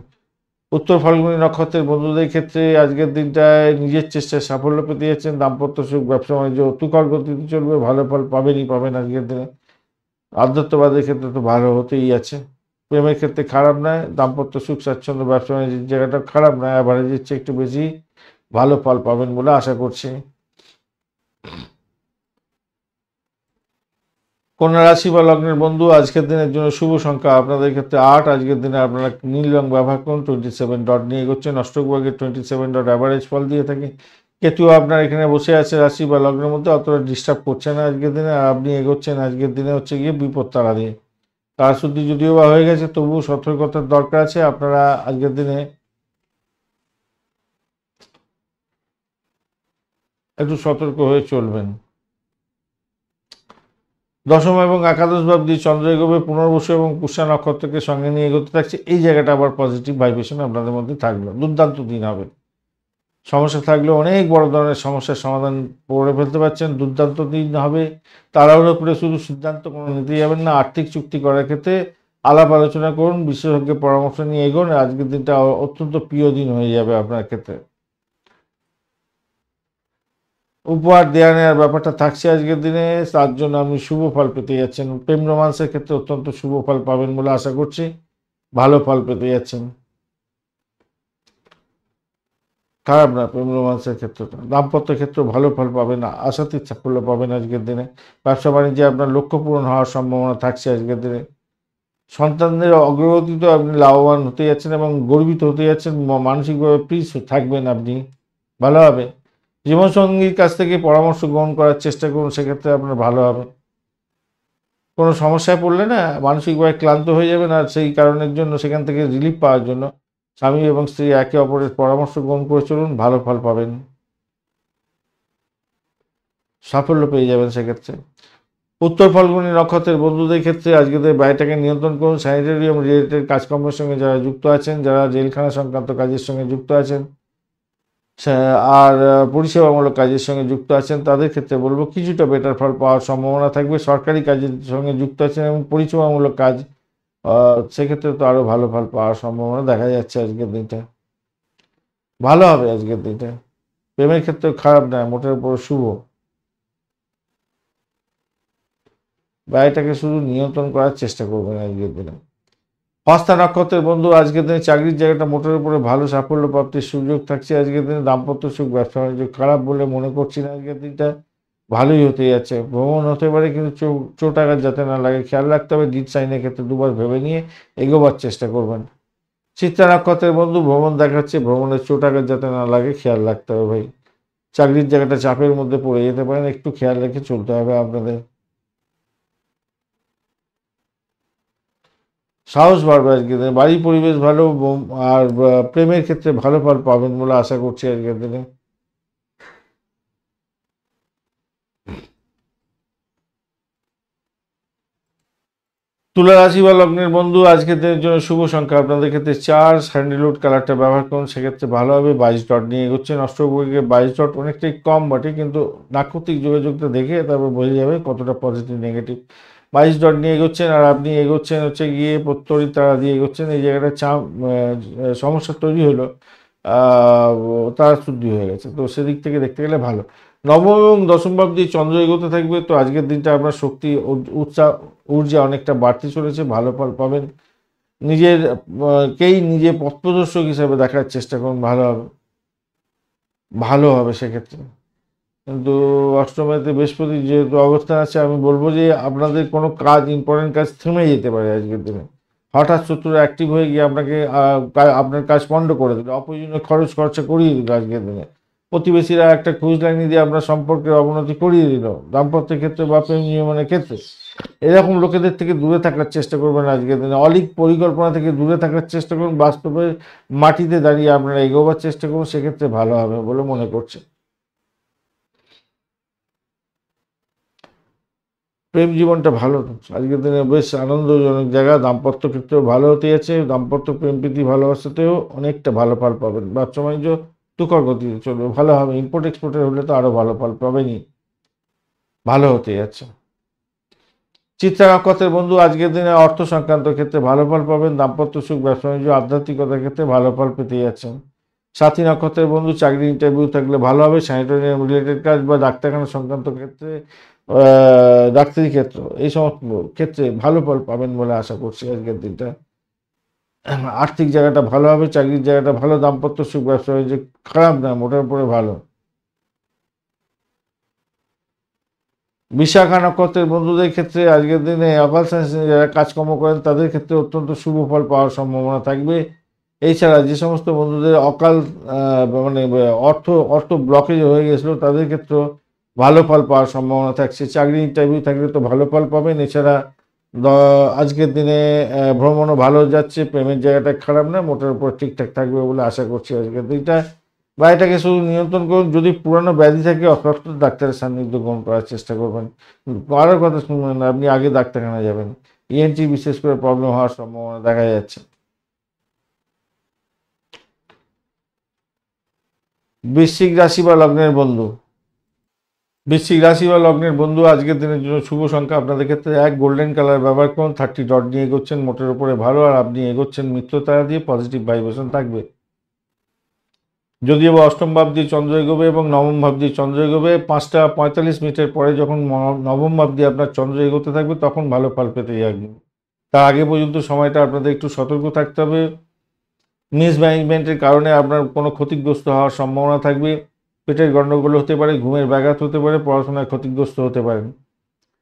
উত্তর ফাল্গুনী নক্ষত্রের বন্ধুদের ক্ষেত্রে আজকের দিনটায় নিজের চেষ্টায় সাফল্য পেতে যাচ্ছেন, দাম্পত্য সুখ, ব্যবসা বাণিজ্য তুখর গতিতে চলবে, ভালো ফল পাবেনই পাবেন আজকের দিনে। আধ্যাত্মবাদের ক্ষেত্রে তো ভালো হতেই আছে। প্রেমের ক্ষেত্রে খারাপ নয়, দাম্পত্য সুখ স্বাচ্ছন্দ্য, ব্যবসা বাণিজ্যের জায়গাটা খারাপ নয়, অ্যাভারেজের চেয়ে একটু বেশি ভালো ফল পাবেন বলে আশা করছি। কন্যা রাশি বা লগ্নের বন্ধু আজকের দিনের জন্য শুভ সংখ্যা আপনাদের ক্ষেত্রে 8। আজকের দিনে আপনারা নীল রং ব্যবহার করুন, 27 ডট নিয়ে এগোচ্ছেন। অষ্টক ভাগের 27 ডট অ্যাভারেজ ফল দিয়ে থাকে। কেতু আপনার এখানে বসে আছে রাশি বা লগ্নের মধ্যে, অতটা ডিস্টার্ব করছে না আজকের দিনে, আর আপনি এগোচ্ছেন আজকের দিনে হচ্ছে গিয়ে বিপদ তারা দিয়ে। তারা শুদ্ধি যদিও বা হয়ে গেছে, তবুও সতর্কতার দরকার আছে। আপনারা আজকের দিনে একটু সতর্ক হয়ে চলবেন। দশম এবং একাদশ ভাবটি চন্দ্র এগোবে পুনর্বসু এবং পুষ্যা নক্ষত্রকে সঙ্গে নিয়ে এগোতে থাকছে। এই জায়গাটা আবার পজিটিভ ভাইব্রেশন আপনাদের মধ্যে থাকলো, দুর্দান্ত দিন হবে। সমস্যা থাকলে অনেক বড় ধরনের সমস্যার সমাধান করে ফেলতে পারছেন, দুর্দান্ত দিন হবে। তাড়াহুড়ো করে শুধু সিদ্ধান্ত কোনো নিতে যাবেন না। আর্থিক চুক্তি করার ক্ষেত্রে আলাপ আলোচনা করুন, বিশেষজ্ঞের পরামর্শ নিয়ে এগোন। আজকের দিনটা অত্যন্ত প্রিয় দিন হয়ে যাবে আপনার ক্ষেত্রে। উপহার দেওয়া নেওয়ার ব্যাপারটা থাকছে আজকের দিনে, তার জন্য আপনি শুভ ফল পেতে যাচ্ছেন। প্রেম রোমান্সের ক্ষেত্রে অত্যন্ত শুভ ফল পাবেন বলে আশা করছি, ভালো ফল পেতে যাচ্ছেন, খারাপ না প্রেম রোমান্সের ক্ষেত্রটা। দাম্পত্য ক্ষেত্রে ভালো ফল পাবেন, আশাতীত সাফল্য পাবেন আজকের দিনে। ব্যবসা বাণিজ্যে আপনার লক্ষ্য পূরণ হওয়ার সম্ভাবনা থাকছে আজকের দিনে। সন্তানদের অগ্রগতিতে আপনি লাভবান হতে যাচ্ছেন এবং গর্বিত হতে যাচ্ছেন, মানসিকভাবে পিস থাকবেন আপনি, ভালো হবে। জীবনসঙ্গীর কাছ থেকে পরামর্শ গ্রহণ করার চেষ্টা করুন, সেক্ষেত্রে আপনার ভালো হবে। কোনো সমস্যায় পড়লে না মানসিকভাবে ক্লান্ত হয়ে যাবেন, আর সেই কারণের জন্য সেখান থেকে রিলিফ পাওয়ার জন্য স্বামী এবং স্ত্রী একে অপরের পরামর্শ গ্রহণ করে চলুন, ভালো ফল পাবেন, সাফল্য পেয়ে যাবেন সেক্ষেত্রে। উত্তর ফাল্গুনী নক্ষত্রের বন্ধুদের ক্ষেত্রে আজকে ব্যয়টাকে নিয়ন্ত্রণ করুন। স্যানিটেরিয়াম রিলেটেড কাজকর্মের সঙ্গে যারা যুক্ত আছেন, যারা জেলখানা সংক্রান্ত কাজের সঙ্গে যুক্ত আছেন, আর পরিষেবামূলক কাজের সঙ্গে যুক্ত আছেন, তাদের ক্ষেত্রে বলবো কিছুটা বেটার ফল পাওয়ার সম্ভাবনা থাকবে। সরকারি কাজের সঙ্গে যুক্ত আছেন এবং পরিষেবামূলক কাজ, সেক্ষেত্রে তো আরও ভালো ফল পাওয়ার সম্ভাবনা দেখা যাচ্ছে আজকের দিনটা, ভালো হবে আজকের দিনটা। প্রেমের ক্ষেত্রে খারাপ নয়, মোটের উপর শুভ। ব্যয়টাকে শুধু নিয়ন্ত্রণ করার চেষ্টা করবেন আজকের দিনে। হস্তা নক্ষত্রের বন্ধু আজকের দিনে চাকরির জায়গাটা মোটের উপরে ভালো সাফল্য প্রাপ্তির সুযোগ থাকছে আজকের দিনে। দাম্পত্য সুখ, ব্যবসা বাণিজ্য খারাপ বলে মনে করছি না আজকের দিনটা, ভালোই হতে যাচ্ছে। ভ্রমণ হতে পারে, কিন্তু চোট আঘাত যাতে না লাগে খেয়াল রাখতে হবে। ডিড সাইনের ক্ষেত্রে দুবার ভেবে নিয়ে এগোবার চেষ্টা করবেন। চিত্রা নক্ষত্রের বন্ধু ভ্রমণ দেখাচ্ছে, ভ্রমণের চোট আঘাত যাতে না লাগে খেয়াল রাখতে হবে ভাই। চাকরির জায়গাটা চাপের মধ্যে পড়ে যেতে পারেন, একটু খেয়াল রেখে চলতে হবে আপনাদের। সাহস বাড়বে আজকের দিনে, বাড়ির পরিবেশ ভালো, আর প্রেমের ক্ষেত্রে ভালো ফল পাবেন বলে আশা করছি আজকের দিনে। তুলা রাশি বা লগ্নের বন্ধু আজকের দিনের জন্য শুভ সংখ্যা আপনাদের ক্ষেত্রে 4। স্যান্ডেলউড কালারটা ব্যবহার করুন, সেক্ষেত্রে ভালো হবে। 22 ডট নিয়ে এগোচ্ছেন। অষ্টবর্গে 22 ডট অনেকটাই কম বটে, কিন্তু নাক্ষত্রিক যোগাযোগটা দেখে তারপর বোঝা যাবে কতটা পজিটিভ নেগেটিভ। 22 ডট নিয়ে এগোচ্ছেন, আর আপনি এগোচ্ছেন হচ্ছে গিয়ে প্রত্যরী তারা দিয়ে এগোচ্ছেন। এই জায়গাটা চাপ সমস্যা তৈরি হলো, তারা শুদ্ধি হয়ে গেছে, তো সেদিক থেকে দেখতে গেলে ভালো। নবম এবং দশম ভাব দিয়ে চন্দ্র এগোতে থাকবে, তো আজকের দিনটা আপনার শক্তি উৎসাহ ঊর্জা অনেকটা বাড়তে চলেছে, ভালো ফল পাবেন। নিজের কেই নিজে পথপ্রদর্শক হিসাবে দেখার চেষ্টা করুন, ভালো হবে সেক্ষেত্রে। কিন্তু অষ্টমেতে বৃহস্পতি যেহেতু অবস্থান আছে, আমি বলবো যে আপনাদের কোনো কাজ, ইম্পর্টেন্ট কাজ থেমে যেতে পারে আজকের দিনে। হঠাৎ শত্রুরা অ্যাক্টিভ হয়ে গিয়ে আপনাকে আপনার কাজ পণ্ড করে দিল, অপ্রয়োজনীয় খরচা করিয়ে দিল আজকের দিনে। প্রতিবেশীরা একটা খুঁজ লাইনি দিয়ে আপনার সম্পর্কের অবনতি করিয়ে দিল, দাম্পত্যের ক্ষেত্রে বা প্রেম নিয়মনের ক্ষেত্রে। এরকম লোকেদের থেকে দূরে থাকার চেষ্টা করবেন আজকের দিনে। অলিক পরিকল্পনা থেকে দূরে থাকার চেষ্টা করুন, বাস্তবে মাটিতে দাঁড়িয়ে আপনারা এগোবার চেষ্টা করুন, সেক্ষেত্রে ভালো হবে বলে মনে করছে। প্রেম জীবনটা ভালো, আজকের দিনে বেশ আনন্দজনক জায়গা, দাম্পত্য ক্ষেত্রেও ভালো হতে যাচ্ছে, দাম্পত্য প্রেম প্রীতি ভালোবাসাতেও অনেকটা ভালো ফল পাবেন। ব্যবসা বাণিজ্য তুখর গতিতে চলবে, ভালো হবে। ইম্পোর্ট এক্সপোর্টের হলে তো আরও ভালো ফল পাবেনই, ভালো হতে যাচ্ছে। চিত্রা নক্ষত্রের বন্ধু আজকের দিনে অর্থ সংক্রান্ত ক্ষেত্রে ভালো ফল পাবেন, দাম্পত্য সুখ, ব্যবসা বাণিজ্য, আধ্যাত্মিকতার ক্ষেত্রে ভালো ফল পেতে যাচ্ছেন। সাথী নক্ষত্রের বন্ধু চাকরি ইন্টারভিউ থাকলে ভালো হবে, স্যানিটোরিয়াম রিলেটেড কাজ বা ডাক্তারখানা সংক্রান্ত ক্ষেত্রে, ডাক্তারি ক্ষেত্র, এই সমস্ত ক্ষেত্রে ভালো ফল পাবেন বলে আশা করছি আজকের দিনটা। আর্থিক জায়গাটা ভালো হবে, চাকরির জায়গাটা ভালো, দাম্পত্য সুখ, ব্যবসা বাণিজ্য খারাপ না, মোটের উপরে ভালো। বিশাখা নক্ষত্রের বন্ধুদের ক্ষেত্রে আজকের দিনে অকাল সায়েন্সে যারা কাজকর্ম করেন তাদের ক্ষেত্রে অত্যন্ত শুভ ফল পাওয়ার সম্ভাবনা থাকবে। এছাড়া যে সমস্ত বন্ধুদের অকাল মানে অর্থ অর্থ ব্লকেজ হয়ে গেছিলো তাদের ক্ষেত্রেও ভালো ফল পাওয়ার সম্ভাবনা থাকছে। চাকরি ইন্টারভিউ থাকলে তো ভালো ফল পাবেন। এছাড়া আজকের দিনে ভ্রমণও ভালো যাচ্ছে, প্রেমের জায়গাটা খারাপ না, মোটের উপর ঠিকঠাক থাকবে বলে আশা করছি আজকের দিনটা। বা এটাকে শুধু নিয়ন্ত্রণ করুন, যদি পুরানো ব্যাধি থাকে অসুস্থ ডাক্তারের সান্নিধ্য গ্রহণ করার চেষ্টা করবেন। কারোর কথা শুনবেন না, আপনি আগে ডাক্তারখানা যাবেন। ইএনটি বিশেষ করে প্রবলেম হওয়ার সম্ভাবনা দেখা যাচ্ছে। বৃশ্চিক রাশি বা লগ্নের বন্ধু, বৃশ্চিক রাশি বা লগ্নের বন্ধু আজকের দিনের জন্য শুভ সংখ্যা আপনাদের ক্ষেত্রে এক, গোল্ডেন কালার ব্যবহার করুন। 30 ডট নিয়ে এগোচ্ছেন, মোটের উপরে ভালো। আর আপনি এগোচ্ছেন মিত্রতারা দিয়ে, পজিটিভ ভাইব্রেশন থাকবে। যদিও বা অষ্টম ভাব দিয়ে চন্দ্র এগোবে এবং নবম ভাব দিয়ে চন্দ্র এগোবে, 5টা 45 মিনিটের পরে যখন নবম ভাব দিয়ে আপনার চন্দ্র এগোতে থাকবে তখন ভালো ফল পেতে যাবেন। তার আগে পর্যন্ত সময়টা আপনাদের একটু সতর্ক থাকতে হবে। মিসম্যানেজমেন্টের কারণে আপনার কোনো ক্ষতিগ্রস্ত হওয়ার সম্ভাবনা থাকবে। পেটের গণ্ডগোল হতে পারে, ঘুমের ব্যাঘাত হতে পারে, পড়াশোনায় ক্ষতিগ্রস্ত হতে পারেন।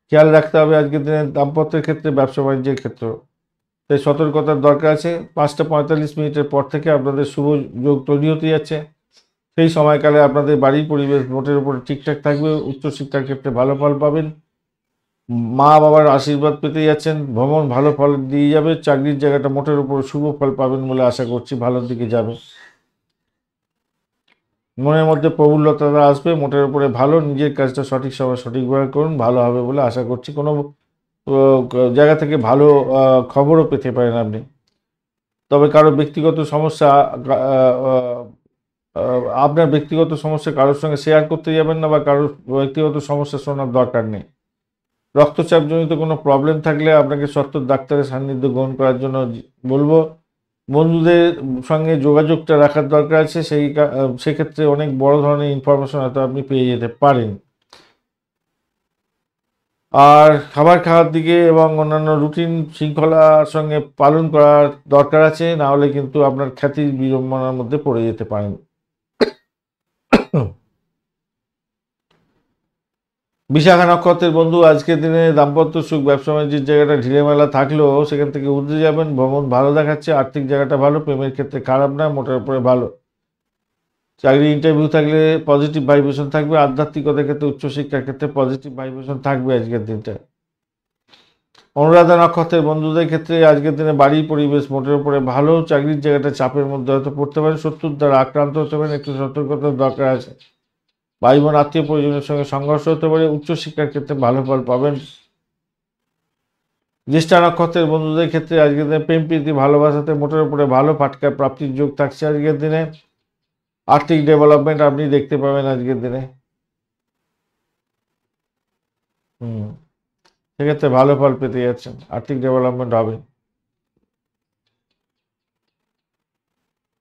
খেয়াল রাখতে হবে আজকের দিনে দাম্পত্যের ক্ষেত্রে, ব্যবসা বাণিজ্যের ক্ষেত্রেও। তাই সতর্কতার দরকার আছে। 5টা 45 মিনিটের পর থেকে আপনাদের শুভ যোগ তৈরি হতে যাচ্ছে। সেই সময়কালে আপনাদের বাড়ির পরিবেশ মোটের উপর ঠিকঠাক থাকবে, উচ্চশিক্ষার ক্ষেত্রে ভালো ফল পাবেন, মা বাবার আশীর্বাদ পেতে যাচ্ছেন, ভ্রমণ ভালো ফল দিয়ে যাবে, চাকরির জায়গাটা মোটের উপর শুভ ফল পাবেন বলে আশা করছি, ভালোর দিকে যাবে। মনের মধ্যে প্রফুল্লতা আসবে, মোটের উপরে ভালো। নিজের কাজটা সঠিক সময় সঠিকভাবে করুন, ভালো হবে বলে আশা করছি। কোনো জায়গা থেকে ভালো খবরও পেতে পারেন আপনি। তবে কারো ব্যক্তিগত সমস্যা, আপনার ব্যক্তিগত সমস্যা কারোর সঙ্গে শেয়ার করতে যাবেন না, বা কারোর ব্যক্তিগত সমস্যা শোনার দরকার নেই। রক্তচাপজনিত কোনো প্রবলেম থাকলে আপনাকে সত্ত্বর ডাক্তারের সান্নিধ্য গ্রহণ করার জন্য বলবো। বন্ধুদের সঙ্গে যোগাযোগটা রাখার দরকার আছে, সেক্ষেত্রে অনেক বড় ধরনের ইনফরমেশন হয়তো আপনি পেয়ে যেতে পারেন। আর খাবার খাওয়ার দিকে এবং অন্যান্য রুটিন শৃঙ্খলার সঙ্গে পালন করার দরকার আছে, না হলে কিন্তু আপনার খ্যাতির বিড়ম্বনার মধ্যে পড়ে যেতে পারেন। বিশাখা নক্ষত্রের বন্ধু আজকের দিনে দাম্পত্য সুখ, ব্যবসা বাণিজ্যের জায়গাটা ঢিলেমেলা থাকলেও সেখান থেকে উঠে যাবেন, ভ্রমণ ভালো দেখাচ্ছে, আর্থিক জায়গাটা ভালো, প্রেমের ক্ষেত্রে খারাপ না, মোটের উপরে ভালো। চাকরি ইন্টারভিউ থাকলে পজিটিভ ভাইব্রেশন থাকবে, আধ্যাত্মিকতার ক্ষেত্রে, উচ্চশিক্ষার ক্ষেত্রে পজিটিভ ভাইব্রেশন থাকবে আজকের দিনটা। অনুরাধা নক্ষত্রের বন্ধুদের ক্ষেত্রে আজকের দিনে বাড়ির পরিবেশ মোটের উপরে ভালো, চাকরির জায়গাটা চাপের মধ্যে হয়তো পড়তে পারেন, শত্রুর দ্বারা আক্রান্ত হতে পারেন, একটু সতর্কতার দরকার আছে। ভাই বোন আত্মীয় পরিজনের সঙ্গে সংঘর্ষ হতে পারে, উচ্চশিক্ষার ক্ষেত্রে ভালো ফল পাবেন। জ্যেষ্ঠা নক্ষত্রের বন্ধুদের ক্ষেত্রে আজকের দিনে প্রেম প্রীতি ভালোবাসাতে মোটের উপরে ভালো, ফাটকা প্রাপ্তির যোগ থাকছে আজকের দিনে। আর্থিক ডেভেলপমেন্ট আপনি দেখতে পাবেন আজকের দিনে। সেক্ষেত্রে ভালো ফল পেতে যাচ্ছেন, আর্থিক ডেভেলপমেন্ট হবে।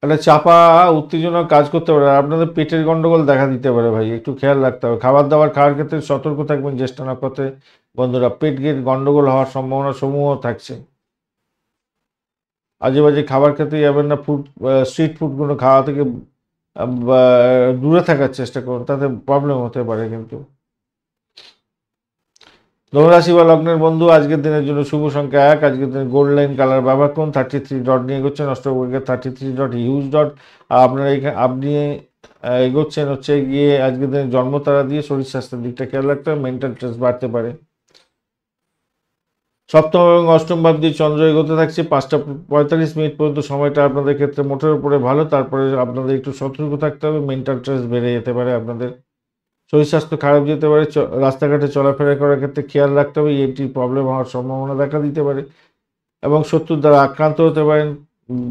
একটা চাপা উত্তেজনা কাজ করতে পারে, আর আপনাদের পেটের গন্ডগোল দেখা দিতে পারে ভাই, একটু খেয়াল রাখতে হবে। খাবার দাবার খাওয়ার ক্ষেত্রে সতর্ক থাকবেন জ্যেষ্ঠা নক্ষত্রে বন্ধুরা, পেট গেট গন্ডগোল হওয়ার সম্ভাবনা সমূহ থাকছে। আজে বাজে খাবার খেতে যাবেন না, স্ট্রিট ফুডগুলো খাওয়া থেকে দূরে থাকার চেষ্টা করুন, তাতে প্রবলেম হতে পারে। কিন্তু ধনুরাশি বা লগ্নের বন্ধু আজকের দিনের জন্য শুভ সংখ্যা 1, আজকের দিনে গোল্ড লাইন কালার ব্যবহার করুন, 33 ডট নিয়ে এগোচ্ছেন, অষ্টবর্গের 33 ডট হিউজ ডট। আর আপনারা এখানে আপনি এগোচ্ছেন হচ্ছে গিয়ে আজকের দিনে জন্মতারা দিয়ে শরীর স্বাস্থ্যের দিকটা খেয়াল রাখতে হবে, মেন্টাল স্ট্রেস বাড়তে পারে। সপ্তম এবং অষ্টম ভাব দিয়ে চন্দ্র এগোতে থাকছে, 5টা 45 মিনিট পর্যন্ত সময়টা আপনাদের ক্ষেত্রে মোটের উপরে ভালো। তারপরে আপনাদের একটু সতর্ক থাকতে হবে, মেন্টাল স্ট্রেস বেড়ে যেতে পারে, আপনাদের শরীর স্বাস্থ্য খারাপ যেতে পারে, রাস্তাঘাটে চলাফেরা করার ক্ষেত্রে খেয়াল রাখতে হবে, এটি প্রবলেম হওয়ার সম্ভাবনা দেখা দিতে পারে এবং শত্রুর দ্বারা আক্রান্ত হতে পারেন,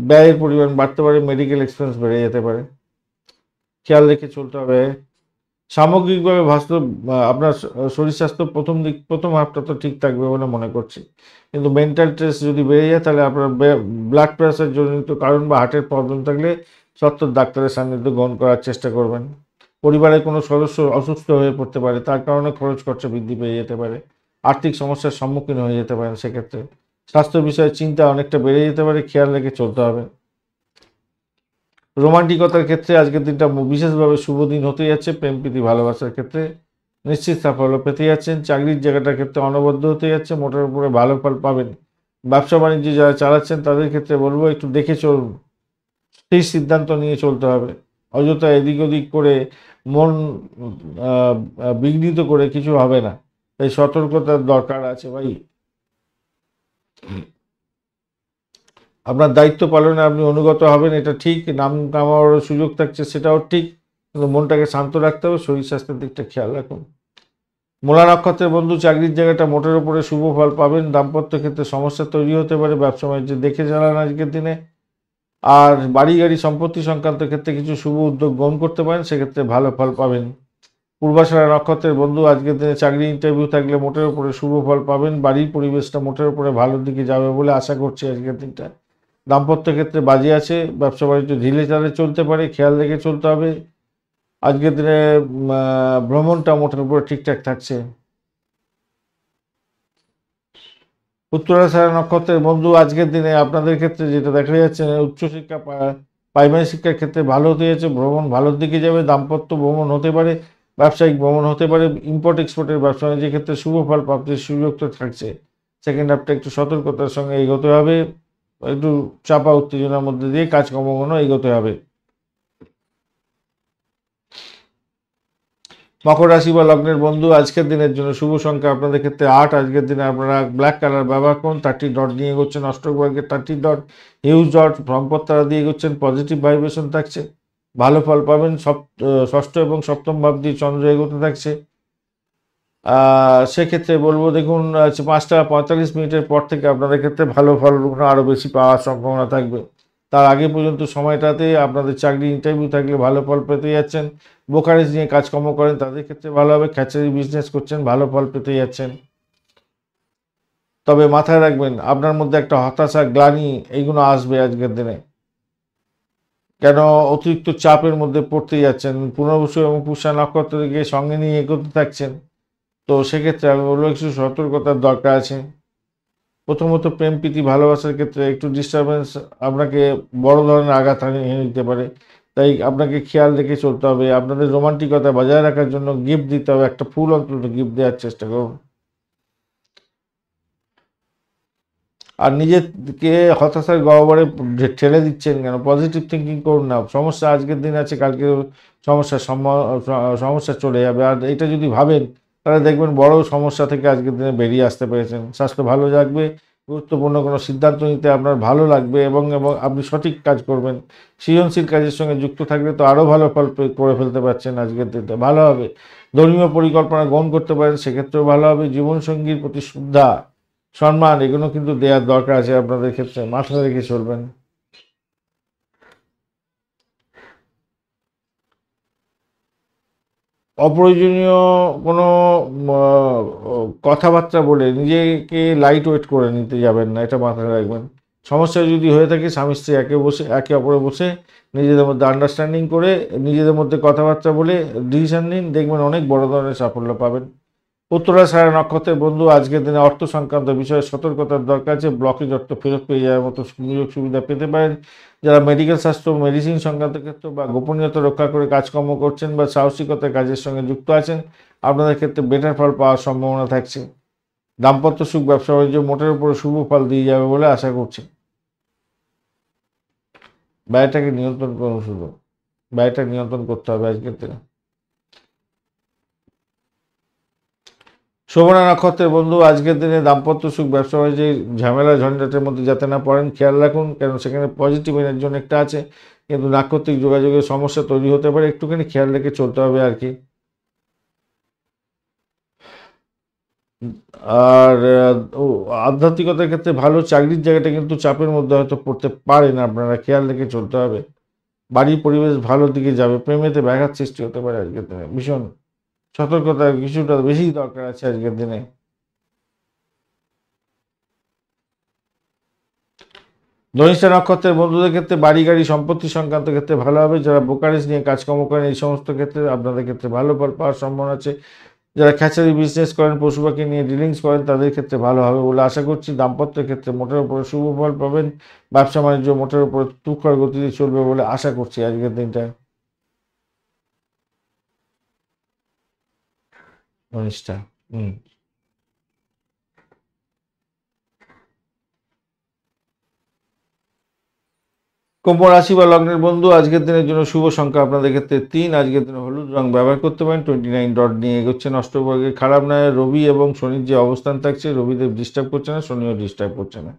ব্যয়ের পরিমাণ বাড়তে পারে, মেডিকেল এক্সপেন্স বেড়ে যেতে পারে, খেয়াল রেখে চলতে হবে। সামগ্রিকভাবে আপনার শরীর স্বাস্থ্য প্রথম হাফটা তো ঠিক থাকবে বলে মনে করছি, কিন্তু মেন্টাল স্ট্রেস যদি বেড়ে যায় তাহলে আপনার ব্লাড প্রেশার জনিত কারণ বা হার্টের প্রবলেম থাকলে সত্ত্বর ডাক্তারের সান্নিধ্য গ্রহণ করার চেষ্টা করবেন। পরিবারের কোনো সদস্য অসুস্থ হয়ে পড়তে পারে, তার কারণে খরচ খরচা বৃদ্ধি পেয়ে যেতে পারে, আর্থিক সমস্যার সম্মুখীন হয়ে যেতে পারেন। সেক্ষেত্রে স্বাস্থ্য বিষয়ে চিন্তা অনেকটা বেড়ে যেতে পারে, খেয়াল রেখে চলতে হবে। রোমান্টিকতার ক্ষেত্রে আজকের দিনটা বিশেষভাবে শুভ দিন হতে যাচ্ছে, প্রেম প্রীতি ভালোবাসার ক্ষেত্রে নিশ্চিত সাফল্য পেতে যাচ্ছেন। চাকরির জায়গাটার ক্ষেত্রে অনবদ্য হতে যাচ্ছে, মোটের উপরে ভালো ফল পাবেন। ব্যবসা বাণিজ্য যারা চালাচ্ছেন তাদের ক্ষেত্রে বলবো একটু দেখে চলুন, সেই সিদ্ধান্ত নিয়ে চলতে হবে। অযথা এদিক ওদিক করে মন বিঘ্নিত করে কিছু হবে না, তাই সতর্কতার দরকার আছে ভাই। আপনার দায়িত্ব পালনে আপনি অনুগত হবেন, এটা ঠিক, নাম কামানোর সুযোগ থাকছে সেটাও ঠিক, কিন্তু মনটাকে শান্ত রাখতে হবে, শরীর স্বাস্থ্যের দিকটা খেয়াল রাখুন। মূলা নক্ষত্রের বন্ধু চাকরির জায়গাটা মোটের উপরে শুভ ফল পাবেন, দাম্পত্য ক্ষেত্রে সমস্যা তৈরি হতে পারে, ব্যবসা বাণিজ্য দেখে চালান আজকের দিনে। আর বাড়ি গাড়ি সম্পত্তি সংক্রান্ত ক্ষেত্রে কিছু শুভ উদ্যোগ গ্রহণ করতে পারেন, সেক্ষেত্রে ভালো ফল পাবেন। পূর্বাষাঢ়া নক্ষত্রের বন্ধু আজকের দিনে চাকরি ইন্টারভিউ থাকলে মোটের উপরে শুভ ফল পাবেন, বাড়ির পরিবেশটা মোটের উপরে ভালোর দিকে যাবে বলে আশা করছি আজকের দিনটা। দাম্পত্য ক্ষেত্রে বাজে আছে, ব্যবসা বাণিজ্য ঢিলে চালে চলতে পারে, খেয়াল রেখে চলতে হবে। আজকের দিনে ভ্রমণটা মোটের উপরে ঠিকঠাক থাকছে। উত্তরাষাঢ়া নক্ষত্রের বন্ধু আজকের দিনে আপনাদের ক্ষেত্রে যেটা দেখা যাচ্ছে, উচ্চশিক্ষা প্রাইমারি শিক্ষার ক্ষেত্রে ভালো হতে যাচ্ছে, ভ্রমণ ভালোর দিকে যাবে, দাম্পত্য ভ্রমণ হতে পারে, ব্যবসায়িক ভ্রমণ হতে পারে, ইম্পোর্ট এক্সপোর্টের ব্যবসা বাণিজ্যের ক্ষেত্রে শুভ ফল প্রাপ্তির সুযোগ তো থাকছে। সেকেন্ড হাফটা একটু সতর্কতার সঙ্গে এগোতে হবে, একটু চাপা উত্তেজনার মধ্যে দিয়ে কাজকর্মগুলো এগোতে হবে। মকর রাশি বা লগ্নের বন্ধু আজকের দিনের জন্য শুভ সংখ্যা আপনাদের ক্ষেত্রে 8, আজকের দিনে আপনারা ব্ল্যাক কালার ব্যবহার করুন, 30 ডট নিয়ে এগোচ্ছেন, অষ্টবর্গের 30 ডট হিউজ ডট সম্পদ তারা দিয়ে এগোচ্ছেন, পজিটিভ ভাইব্রেশন থাকছে, ভালো ফল পাবেন। ষষ্ঠ এবং সপ্তম ভাব দিয়ে চন্দ্র এগোতে থাকছে। সেক্ষেত্রে বলবো দেখুন 5টা 45 মিনিটের পর থেকে আপনাদের ক্ষেত্রে ভালো ফলগুলো আরও বেশি পাওয়ার সম্ভাবনা থাকবে। তার আগে পর্যন্ত সময়টাতে আপনাদের চাকরি ইন্টারভিউ থাকলে ভালো ফল পেতে যাচ্ছেন, ব্রোকারেজ নিয়ে কাজকর্ম করেন তাদের ক্ষেত্রে ভালো হবে, খ্যাচারি বিজনেস করছেন ভালো ফল পেতে যাচ্ছেন। তবে মাথায় রাখবেন আপনার মধ্যে একটা হতাশা, গ্লানি এইগুলো আসবে আজকের দিনে, কেন অতিরিক্ত চাপের মধ্যে পড়তে যাচ্ছেন, পুনর্বসু এবং পুষা নক্ষত্রকে সঙ্গে নিয়ে এগোতে থাকছেন। তো সেক্ষেত্রে আমি বলবো একটু সতর্কতার দরকার আছে। প্রথমত প্রেম প্রীতি ভালোবাসার ক্ষেত্রে একটু ডিস্টারবেন্স আপনাকে বড় ধরনের আঘাত এনে দিতে পারে, তাই আপনাকে খেয়াল রেখে চলতে হবে। আপনাদের রোমান্টিকতা বজায় রাখার জন্য গিফট দিতে হবে, একটা ফুল অন্তত গিফট দেওয়ার চেষ্টা করুন। আর নিজেকে হতাশার গহ্বরে ঠেলে দিচ্ছেন কেন, পজিটিভ থিঙ্কিং করুন না। সমস্যা আজকের দিন আছে, কালকে সমস্যা চলে যাবে, আর এটা যদি ভাবেন তাহলে দেখবেন বড় সমস্যা থেকে আজকের দিনে বেরিয়ে আসতে পেরেছেন। স্বাস্থ্য ভালো থাকবে, গুরুত্বপূর্ণ কোনো সিদ্ধান্ত নিতে আপনার ভালো লাগবে এবং এবং আপনি সঠিক কাজ করবেন। সৃজনশীল কাজের সঙ্গে যুক্ত থাকলে তো আরও ভালো ফল করে ফেলতে পারছেন, আজকের দিনটা ভালো হবে। ধর্মীয় পরিকল্পনা গ্রহণ করতে পারেন, সেক্ষেত্রেও ভালো হবে। জীবনসঙ্গীর প্রতি শ্রদ্ধা সম্মান এগুলো কিন্তু দেওয়ার দরকার আছে আপনাদের ক্ষেত্রে, মাথায় রেখে চলবেন। অপ্রয়োজনীয় কোনো কথাবার্তা বলে নিজেকে লাইট ওয়েট করে নিতে যাবেন না, এটা মাথায় রাখবেন। সমস্যা যদি হয়ে থাকে স্বামী স্ত্রী একে অপরে বসে নিজেদের মধ্যে আন্ডারস্ট্যান্ডিং করে নিজেদের মধ্যে কথাবার্তা বলে ডিসিশন নিন, দেখবেন অনেক বড় ধরনের সাফল্য পাবেন। উত্তরাষাঢ়া নক্ষত্রের বন্ধু আজকের দিনে অর্থ সংক্রান্ত বিষয়ে সতর্কতার দরকার আছে। ব্লকেজ অর্থ ফেরত পেয়ে যাওয়ার মতো সুযোগ সুবিধা পেতে পারেন। যারা মেডিকেল শাস্ত্র মেডিসিন সংক্রান্ত ক্ষেত্র বা গোপনীয়তা রক্ষা করে কাজকর্ম করছেন বা সাহসিকতার কাজের সঙ্গে যুক্ত আছেন, আপনাদের ক্ষেত্রে বেটার ফল পাওয়ার সম্ভাবনা থাকছে। দাম্পত্য সুখ ব্যবসা বাণিজ্য মোটের উপরে শুভ ফল দিয়ে যাবে বলে আশা করছি। ব্যয়টাকে নিয়ন্ত্রণ করুন, শুধু ব্যয়টা নিয়ন্ত্রণ করতে হবে আজকের দিনে। শোভনা নক্ষত্রের বন্ধু আজকের দিনে দাম্পত্য সুখ ব্যবসা বাণিজ্যে ঝামেলা ঝঞ্ঝাটের মধ্যে যাতে না পড়েন খেয়াল রাখুন, কারণ সেখানে পজিটিভ এনার্জি একটা আছে, কিন্তু নাক্ষত্রিক যোগাযোগের সমস্যা তৈরি হতে পারে, একটুখানি খেয়াল রেখে চলতে হবে আর কি। আর আধ্যাত্মিকতার ক্ষেত্রে ভালো, চাকরির জায়গাটা কিন্তু চাপের মধ্যে হয়তো পড়তে পারেন, আপনারা খেয়াল রেখে চলতে হবে। বাড়ির পরিবেশ ভালো দিকে যাবে, প্রেমেতে ব্যাঘাত সৃষ্টি হতে পারে আজকের দিনে, ভীষণ সতর্কতা কিছুটা বেশি দরকার আছে আজকের দিনে। ধনিষ্ঠা নক্ষত্রের বন্ধুদের ক্ষেত্রে বাড়ি গাড়ি সম্পত্তি সংক্রান্ত ক্ষেত্রে ভালো হবে। যারা ব্রোকারেজ নিয়ে কাজকর্ম করেন এই সমস্ত ক্ষেত্রে আপনাদের ক্ষেত্রে ভালো ফল পাওয়ার সম্ভাবনা আছে। যারা খ্যাচারি বিজনেস করেন, পশু পাখি নিয়ে ডিলিংস করেন, তাদের ক্ষেত্রে ভালো হবে বলে আশা করছি। দাম্পত্যের ক্ষেত্রে মোটের উপরে শুভ ফল পাবেন। ব্যবসা বাণিজ্য মোটের উপরে তুখর গতিতে চলবে বলে আশা করছি আজকের দিনটা। ধনিষ্ঠা কুম্ভ রাশি বা লগ্নের বন্ধু আজকের দিনের জন্য শুভ সংখ্যা আপনাদের ক্ষেত্রে 3। আজকের দিনে হলুদ রং ব্যবহার করতে পারেন। 29 ডট নিয়ে এগোচ্ছেন অষ্টবর্গে, খারাপ নয়। রবি এবং শনির যে অবস্থান থাকছে, রবিদেব ডিস্টার্ব করছে না, শনিও ডিস্টার্ব করছে না।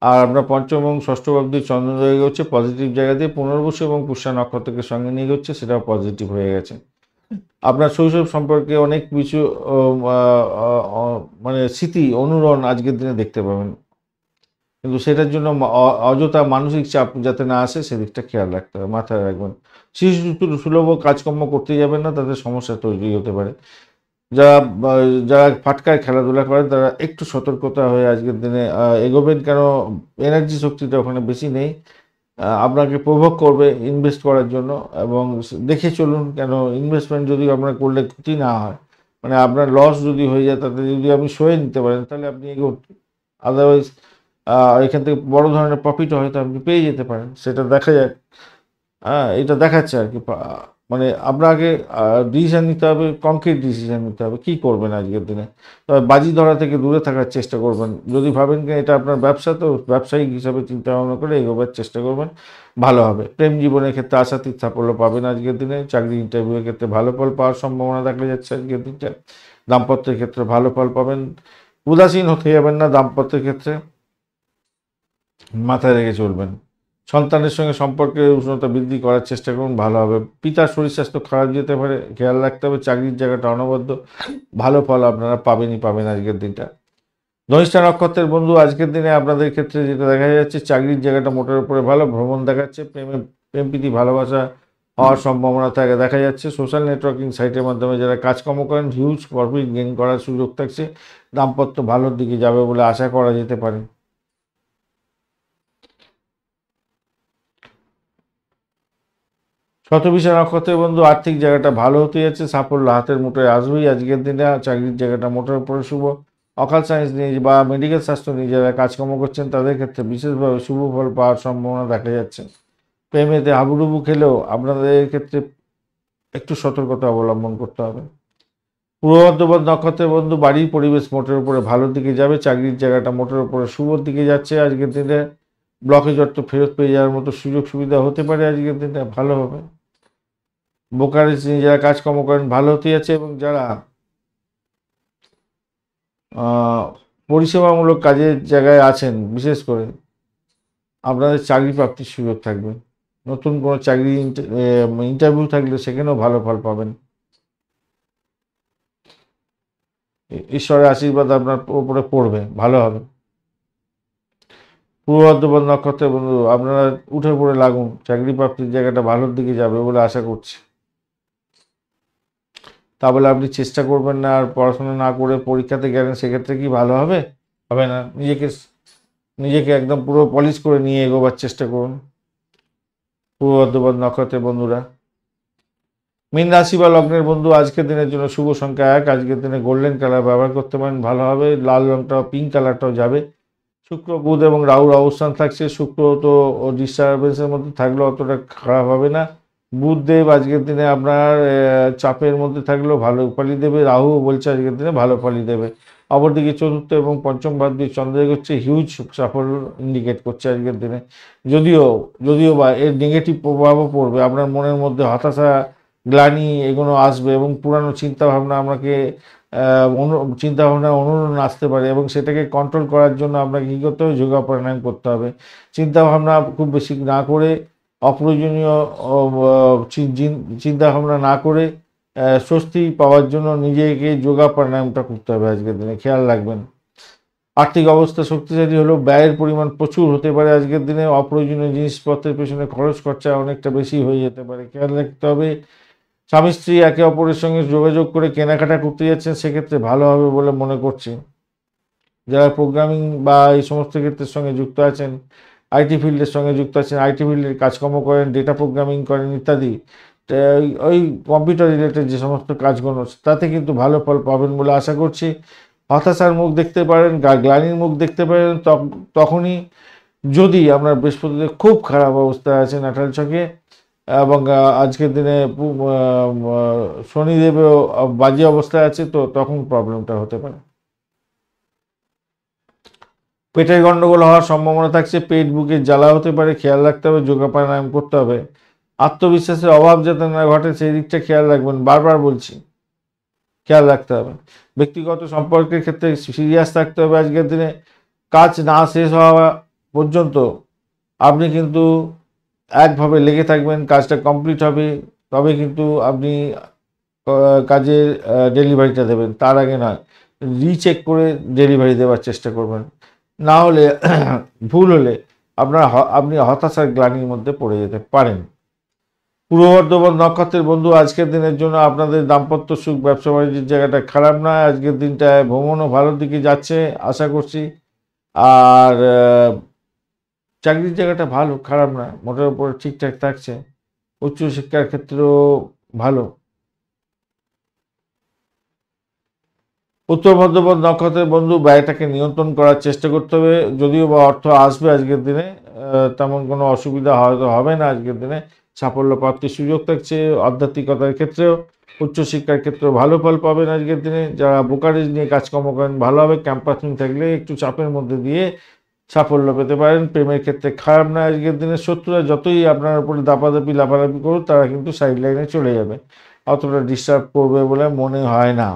আর আপনার পঞ্চম এবং ষষ্ঠ ভাবদের চন্দ্রোদয় এগোচ্ছে পজিটিভ জায়গা দিয়ে, পুনর্বসু এবং পুষ্যা নক্ষত্রকে সঙ্গে নিয়ে এগোচ্ছে, সেটাও পজিটিভ হয়ে গেছে। আপনার শৈশব সম্পর্কে অনেক কিছু মানে স্মৃতি অনুরণ আজকের দিনে দেখতে পাবেন, কিন্তু সেটার জন্য অযথা মানসিক চাপ যাতে না আসে সেদিকটা খেয়াল রাখতে হবে, মাথায় রাখবেন। শিশু সুলভ কাজকর্ম করতে যাবেন না, তাদের সমস্যা তৈরি হতে পারে। যারা যারা ফাটকায় খেলাধুলা করে তারা একটু সতর্কতা হয়ে আজকের দিনে এগোবেন, কেন এনার্জি শক্তিটা ওখানে বেশি নেই। আপনাকে প্রভোগ করবে ইনভেস্ট করার জন্য, এবং দেখে চলুন, কেন ইনভেস্টমেন্ট যদি আপনার করলে ক্ষতি না হয়, মানে আপনার লস যদি হয়ে যায় তাতে যদি আপনি সয়ে নিতে পারেন তাহলে আপনি এগোন। আদারওয়াইজ এখান থেকে বড় ধরনের প্রফিটও হয়তো আপনি পেয়ে যেতে পারেন, সেটা দেখা যায়। হ্যাঁ, এটা দেখাচ্ছে আর কি। মানে আপনাকে ডিসিশান নিতে হবে, কংক্রিট ডিসিশান নিতে হবে কী করবেন আজকের দিনে। তবে বাজি ধরা থেকে দূরে থাকার চেষ্টা করবেন। যদি ভাবেন কি এটা আপনার ব্যবসা, তো ব্যবসায়িক হিসাবে চিন্তা ভাবনা করে এগোবার চেষ্টা করবেন, ভালো হবে। প্রেম জীবনের ক্ষেত্রে আশাতীত সাফল্য পাবেন আজকের দিনে। চাকরি ইন্টারভিউয়ের ক্ষেত্রে ভালো ফল পাওয়ার সম্ভাবনা দেখা যাচ্ছে আজকের দিনটা। দাম্পত্যের ক্ষেত্রে ভালো ফল পাবেন। উদাসীন হতে যাবেন না দাম্পত্যের ক্ষেত্রে, মাথায় রেখে চলবেন। সন্তানের সঙ্গে সম্পর্কের উষ্ণতা বৃদ্ধি করার চেষ্টা করুন, ভালো হবে। পিতার শরীর স্বাস্থ্য খারাপ যেতে পারে, খেয়াল রাখতে হবে। চাকরির জায়গাটা অনবদ্য, ভালো ফল আপনারা পাবেন আজকের দিনটা। ধনিষ্ঠা নক্ষত্রের বন্ধু আজকের দিনে আপনাদের ক্ষেত্রে যেটা দেখা যাচ্ছে, চাকরির জায়গাটা মোটের উপরে ভালো, ভ্রমণ দেখাচ্ছে, প্রেম প্রীতি ভালোবাসা হওয়ার সম্ভাবনা থাকে দেখা যাচ্ছে। সোশ্যাল নেটওয়ার্কিং সাইটের মাধ্যমে যারা কাজকর্ম করেন হিউজ প্রফিট গেইন করার সুযোগ থাকছে। দাম্পত্য ভালোর দিকে যাবে বলে আশা করা যেতে পারে। শতবিশা নক্ষত্রের বন্ধু আর্থিক জায়গাটা ভালো হতে যাচ্ছে, সাফল্য হাতের মুঠোয় আসবেই আজকের দিনে। চাকরির জায়গাটা মোটের উপরে শুভ। অকাল সায়েন্স নিয়ে বা মেডিকেল শাস্ত্র নিয়ে যারা কাজকর্ম করছেন তাদের ক্ষেত্রে বিশেষভাবে শুভ ফল পাওয়ার সম্ভাবনা দেখা যাচ্ছে। প্রেমেতে হাবুডুবু খেলেও আপনাদের ক্ষেত্রে একটু সতর্কতা অবলম্বন করতে হবে। পূর্ব বর্ধমান নক্ষত্রের বন্ধু বাড়ির পরিবেশ মোটের উপরে ভালোর দিকে যাবে, চাকরির জায়গাটা মোটের উপরে শুভর দিকে যাচ্ছে আজকের দিনে। ব্লকেজ অর্থ ফেরত পেয়ে যাওয়ার মতো সুযোগ সুবিধা হতে পারে আজকের দিনে, ভালো হবে। ব্রোকারেজ নিয়ে যারা কাজকর্ম করেন ভালো হতে যাচ্ছে, এবং যারা পরিষেবামূলক কাজের জায়গায় আছেন বিশেষ করে আপনাদের চাকরি প্রাপ্তির সুযোগ থাকবে। নতুন কোনো চাকরি ইন্টারভিউ থাকলে সেখানেও ভালো ফল পাবেন। ঈশ্বরের আশীর্বাদ আপনার উপরে পড়বে, ভালো হবে। পূর্ব বর্ধমান নক্ষত্রের বন্ধু আপনারা উঠে পড়ে লাগুন, চাকরি প্রাপ্তির জায়গাটা ভালোর দিকে যাবে বলে আশা করছি। তা বলে আপনি চেষ্টা করবেন না আর পড়াশোনা না করে পরীক্ষাতে গেলেন, সেক্ষেত্রে কি ভালো হবে? হবে না। নিজেকে নিজেকে একদম পুরো পলিশ করে নিয়ে এগোবার চেষ্টা করুন পূর্ব বর্ধমান নক্ষত্রের বন্ধুরা। মীন রাশি বা লগ্নের বন্ধু, আজকের দিনের জন্য শুভ সংখ্যা 1। আজকের দিনে গোল্ডেন কালার ব্যবহার করতে পারেন, ভালো হবে। লাল রংটাও, পিঙ্ক কালারটাও যাবে। শুক্র, বুধ এবং রাহুর অবস্থান থাকছে। শুক্র তো ডিস্টারবেন্সের মধ্যে থাকলেও অতটা খারাপ হবে না। বুধদেব আজকের দিনে আপনার চাপের মধ্যে থাকলেও ভালো ফলই দেবে। রাহু বলছে আজকের দিনে ভালো ফলই দেবে। অপরদিকে চতুর্থ এবং পঞ্চম ভাব দিয়ে চন্দ্র এগোচ্ছে, হিউজ সাফল্য ইন্ডিকেট করছে আজকের দিনে। যদিও যদিও বা এর নেগেটিভ প্রভাবও পড়বে, আপনার মনের মধ্যে হতাশা, গ্লানি এগুলো আসবে এবং পুরানো চিন্তাভাবনা আপনাকে চিন্তাভাবনার অনুরণন আসতে পারে, এবং সেটাকে কন্ট্রোল করার জন্য আপনাকে কী করতে হবে? যোগা প্রাণায়াম করতে হবে। চিন্তাভাবনা খুব বেশি না করে, অপ্রয়োজনীয় চিন্তাভাবনা না করে স্বস্তি পাওয়ার জন্য নিজেকে যোগা প্রাণায়ামটা করতে হবে আজকের দিনে, খেয়াল রাখবেন। আর্থিক অবস্থা শক্তিশালী হলেও ব্যয়ের পরিমাণ প্রচুর হতে পারে আজকের দিনে। অপ্রয়োজনীয় জিনিসপত্রের পেছনে খরচ খরচা অনেকটা বেশি হয়ে যেতে পারে, খেয়াল রাখতে হবে। স্বামী স্ত্রী একে অপরের সঙ্গে যোগাযোগ করে কেনাকাটা করতে যাচ্ছেন, সেক্ষেত্রে ভালো হবে বলে মনে করছি। যারা প্রোগ্রামিং বা এই সমস্ত ক্ষেত্রের সঙ্গে যুক্ত আছেন, আইটি ফিল্ডের সঙ্গে যুক্ত আছেন, আইটি ফিল্ডের কাজকর্ম করেন, ডেটা প্রোগ্রামিং করেন ইত্যাদি, ওই কম্পিউটার রিলেটেড যে সমস্ত কাজগুলো, তাতে কিন্তু ভালো ফল পাবেন বলে আশা করছি। হতাশার মুখ দেখতে পারেন, গ্লানির মুখ দেখতে পারেন তখনই যদি আপনার বৃহস্পতিদের খুব খারাপ অবস্থায় আছেন আঠাল ছকে, এবং আজকের দিনে শনিদেবেও বাজে অবস্থায় আছে, তো তখন প্রবলেমটা হতে পারে। পেটের গন্ডগোল হওয়ার সম্ভাবনা থাকছে, পেট বুকে জ্বালা হতে পারে, খেয়াল রাখতে হবে। যোগা প্রাণায়াম করতে হবে। আত্মবিশ্বাসের অভাব যাতে না ঘটে সেই দিকটা খেয়াল রাখবেন, বারবার বলছি, খেয়াল রাখতে হবে। ব্যক্তিগত সম্পর্কের ক্ষেত্রে সিরিয়াস থাকতে হবে আজকের দিনে। কাজ না শেষ হওয়া পর্যন্ত আপনি কিন্তু একভাবে লেগে থাকবেন, কাজটা কমপ্লিট হবে, তবে কিন্তু আপনি কাজের ডেলিভারিটা দেবেন, তার আগে নয়। রিচেক করে ডেলিভারি দেওয়ার চেষ্টা করবেন, না হলে ভুল হলে আপনি হতাশার গ্লানির মধ্যে পড়ে যেতে পারেন। পূর্ব বর্ধমান নক্ষত্রের বন্ধু, আজকের দিনের জন্য আপনাদের দাম্পত্য সুখ, ব্যবসা বাণিজ্যের জায়গাটা খারাপ নয়। আজকের দিনটায় ভ্রমণও ভালোর দিকে যাচ্ছে আশা করছি। আর চাকরির জায়গাটা ভালো, খারাপ না, মোটের উপর ঠিকঠাক থাকছে। উচ্চশিক্ষার ক্ষেত্রেও ভালো। উত্তর বর্ধমান নক্ষত্রের বন্ধু, ব্যয়টাকে নিয়ন্ত্রণ করার চেষ্টা করতে হবে। যদিও বা অর্থ আসবে আজকের দিনে, তেমন কোনো অসুবিধা হয়তো হবে না আজকের দিনে। সাফল্য প্রাপ্তির সুযোগ থাকছে। আধ্যাত্মিকতার ক্ষেত্রেও, উচ্চশিক্ষার ক্ষেত্রেও ভালো ফল পাবেন আজকের দিনে। যারা ব্রোকারেজ নিয়ে কাজকর্ম করেন ভালো হবে। ক্যাম্পাসিং থাকলে একটু চাপের মধ্যে দিয়ে সাফল্য পেতে পারেন। প্রেমের ক্ষেত্রে খারাপ না আজকের দিনে। শত্রুরা যতই আপনার উপরে দাপাদাপি লাফালাফি করুক, তারা কিন্তু সাইড লাইনে চলে যাবে, অতটা ডিস্টার্ব করবে বলে মনে হয় না।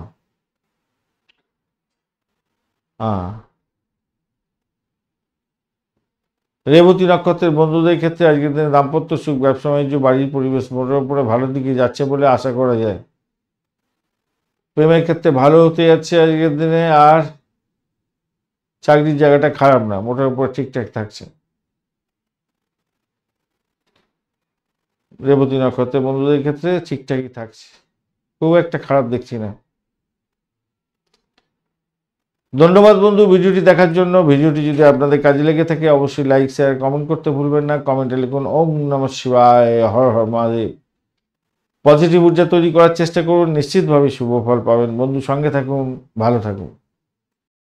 রেবতী নক্ষত্রের বন্ধুদের ক্ষেত্রে আজকের দিনে দাম্পত্য সুখ, ব্যবসা বাণিজ্য, বাড়ির পরিবেশ মোটের উপরে ভালোর দিকে যাচ্ছে বলে আশা করা যায়। প্রেমের ক্ষেত্রে ভালো হতে যাচ্ছে আজকের দিনে। আর চাকরির জায়গাটা খারাপ না, মোটের উপর ঠিকঠাক থাকছে। রেবতী নক্ষত্রের বন্ধুদের ক্ষেত্রে ঠিকঠাকই থাকছে, খুব একটা খারাপ দেখছি না। ধন্যবাদ বন্ধু ভিডিওটি দেখার জন্য। ভিডিওটি যদি আপনাদের কাজে লেগে থাকে অবশ্যই লাইক, শেয়ার, কমেন্ট করতে ভুলবেন না। কমেন্টে লিখুন ওম নমঃ শিবায়, হর হর মহাদেব। পজিটিভ ঊর্জা তৈরি করার চেষ্টা করুন, নিশ্চিতভাবে শুভ ফল পাবেন। বন্ধু সঙ্গে থাকুন, ভালো থাকুন।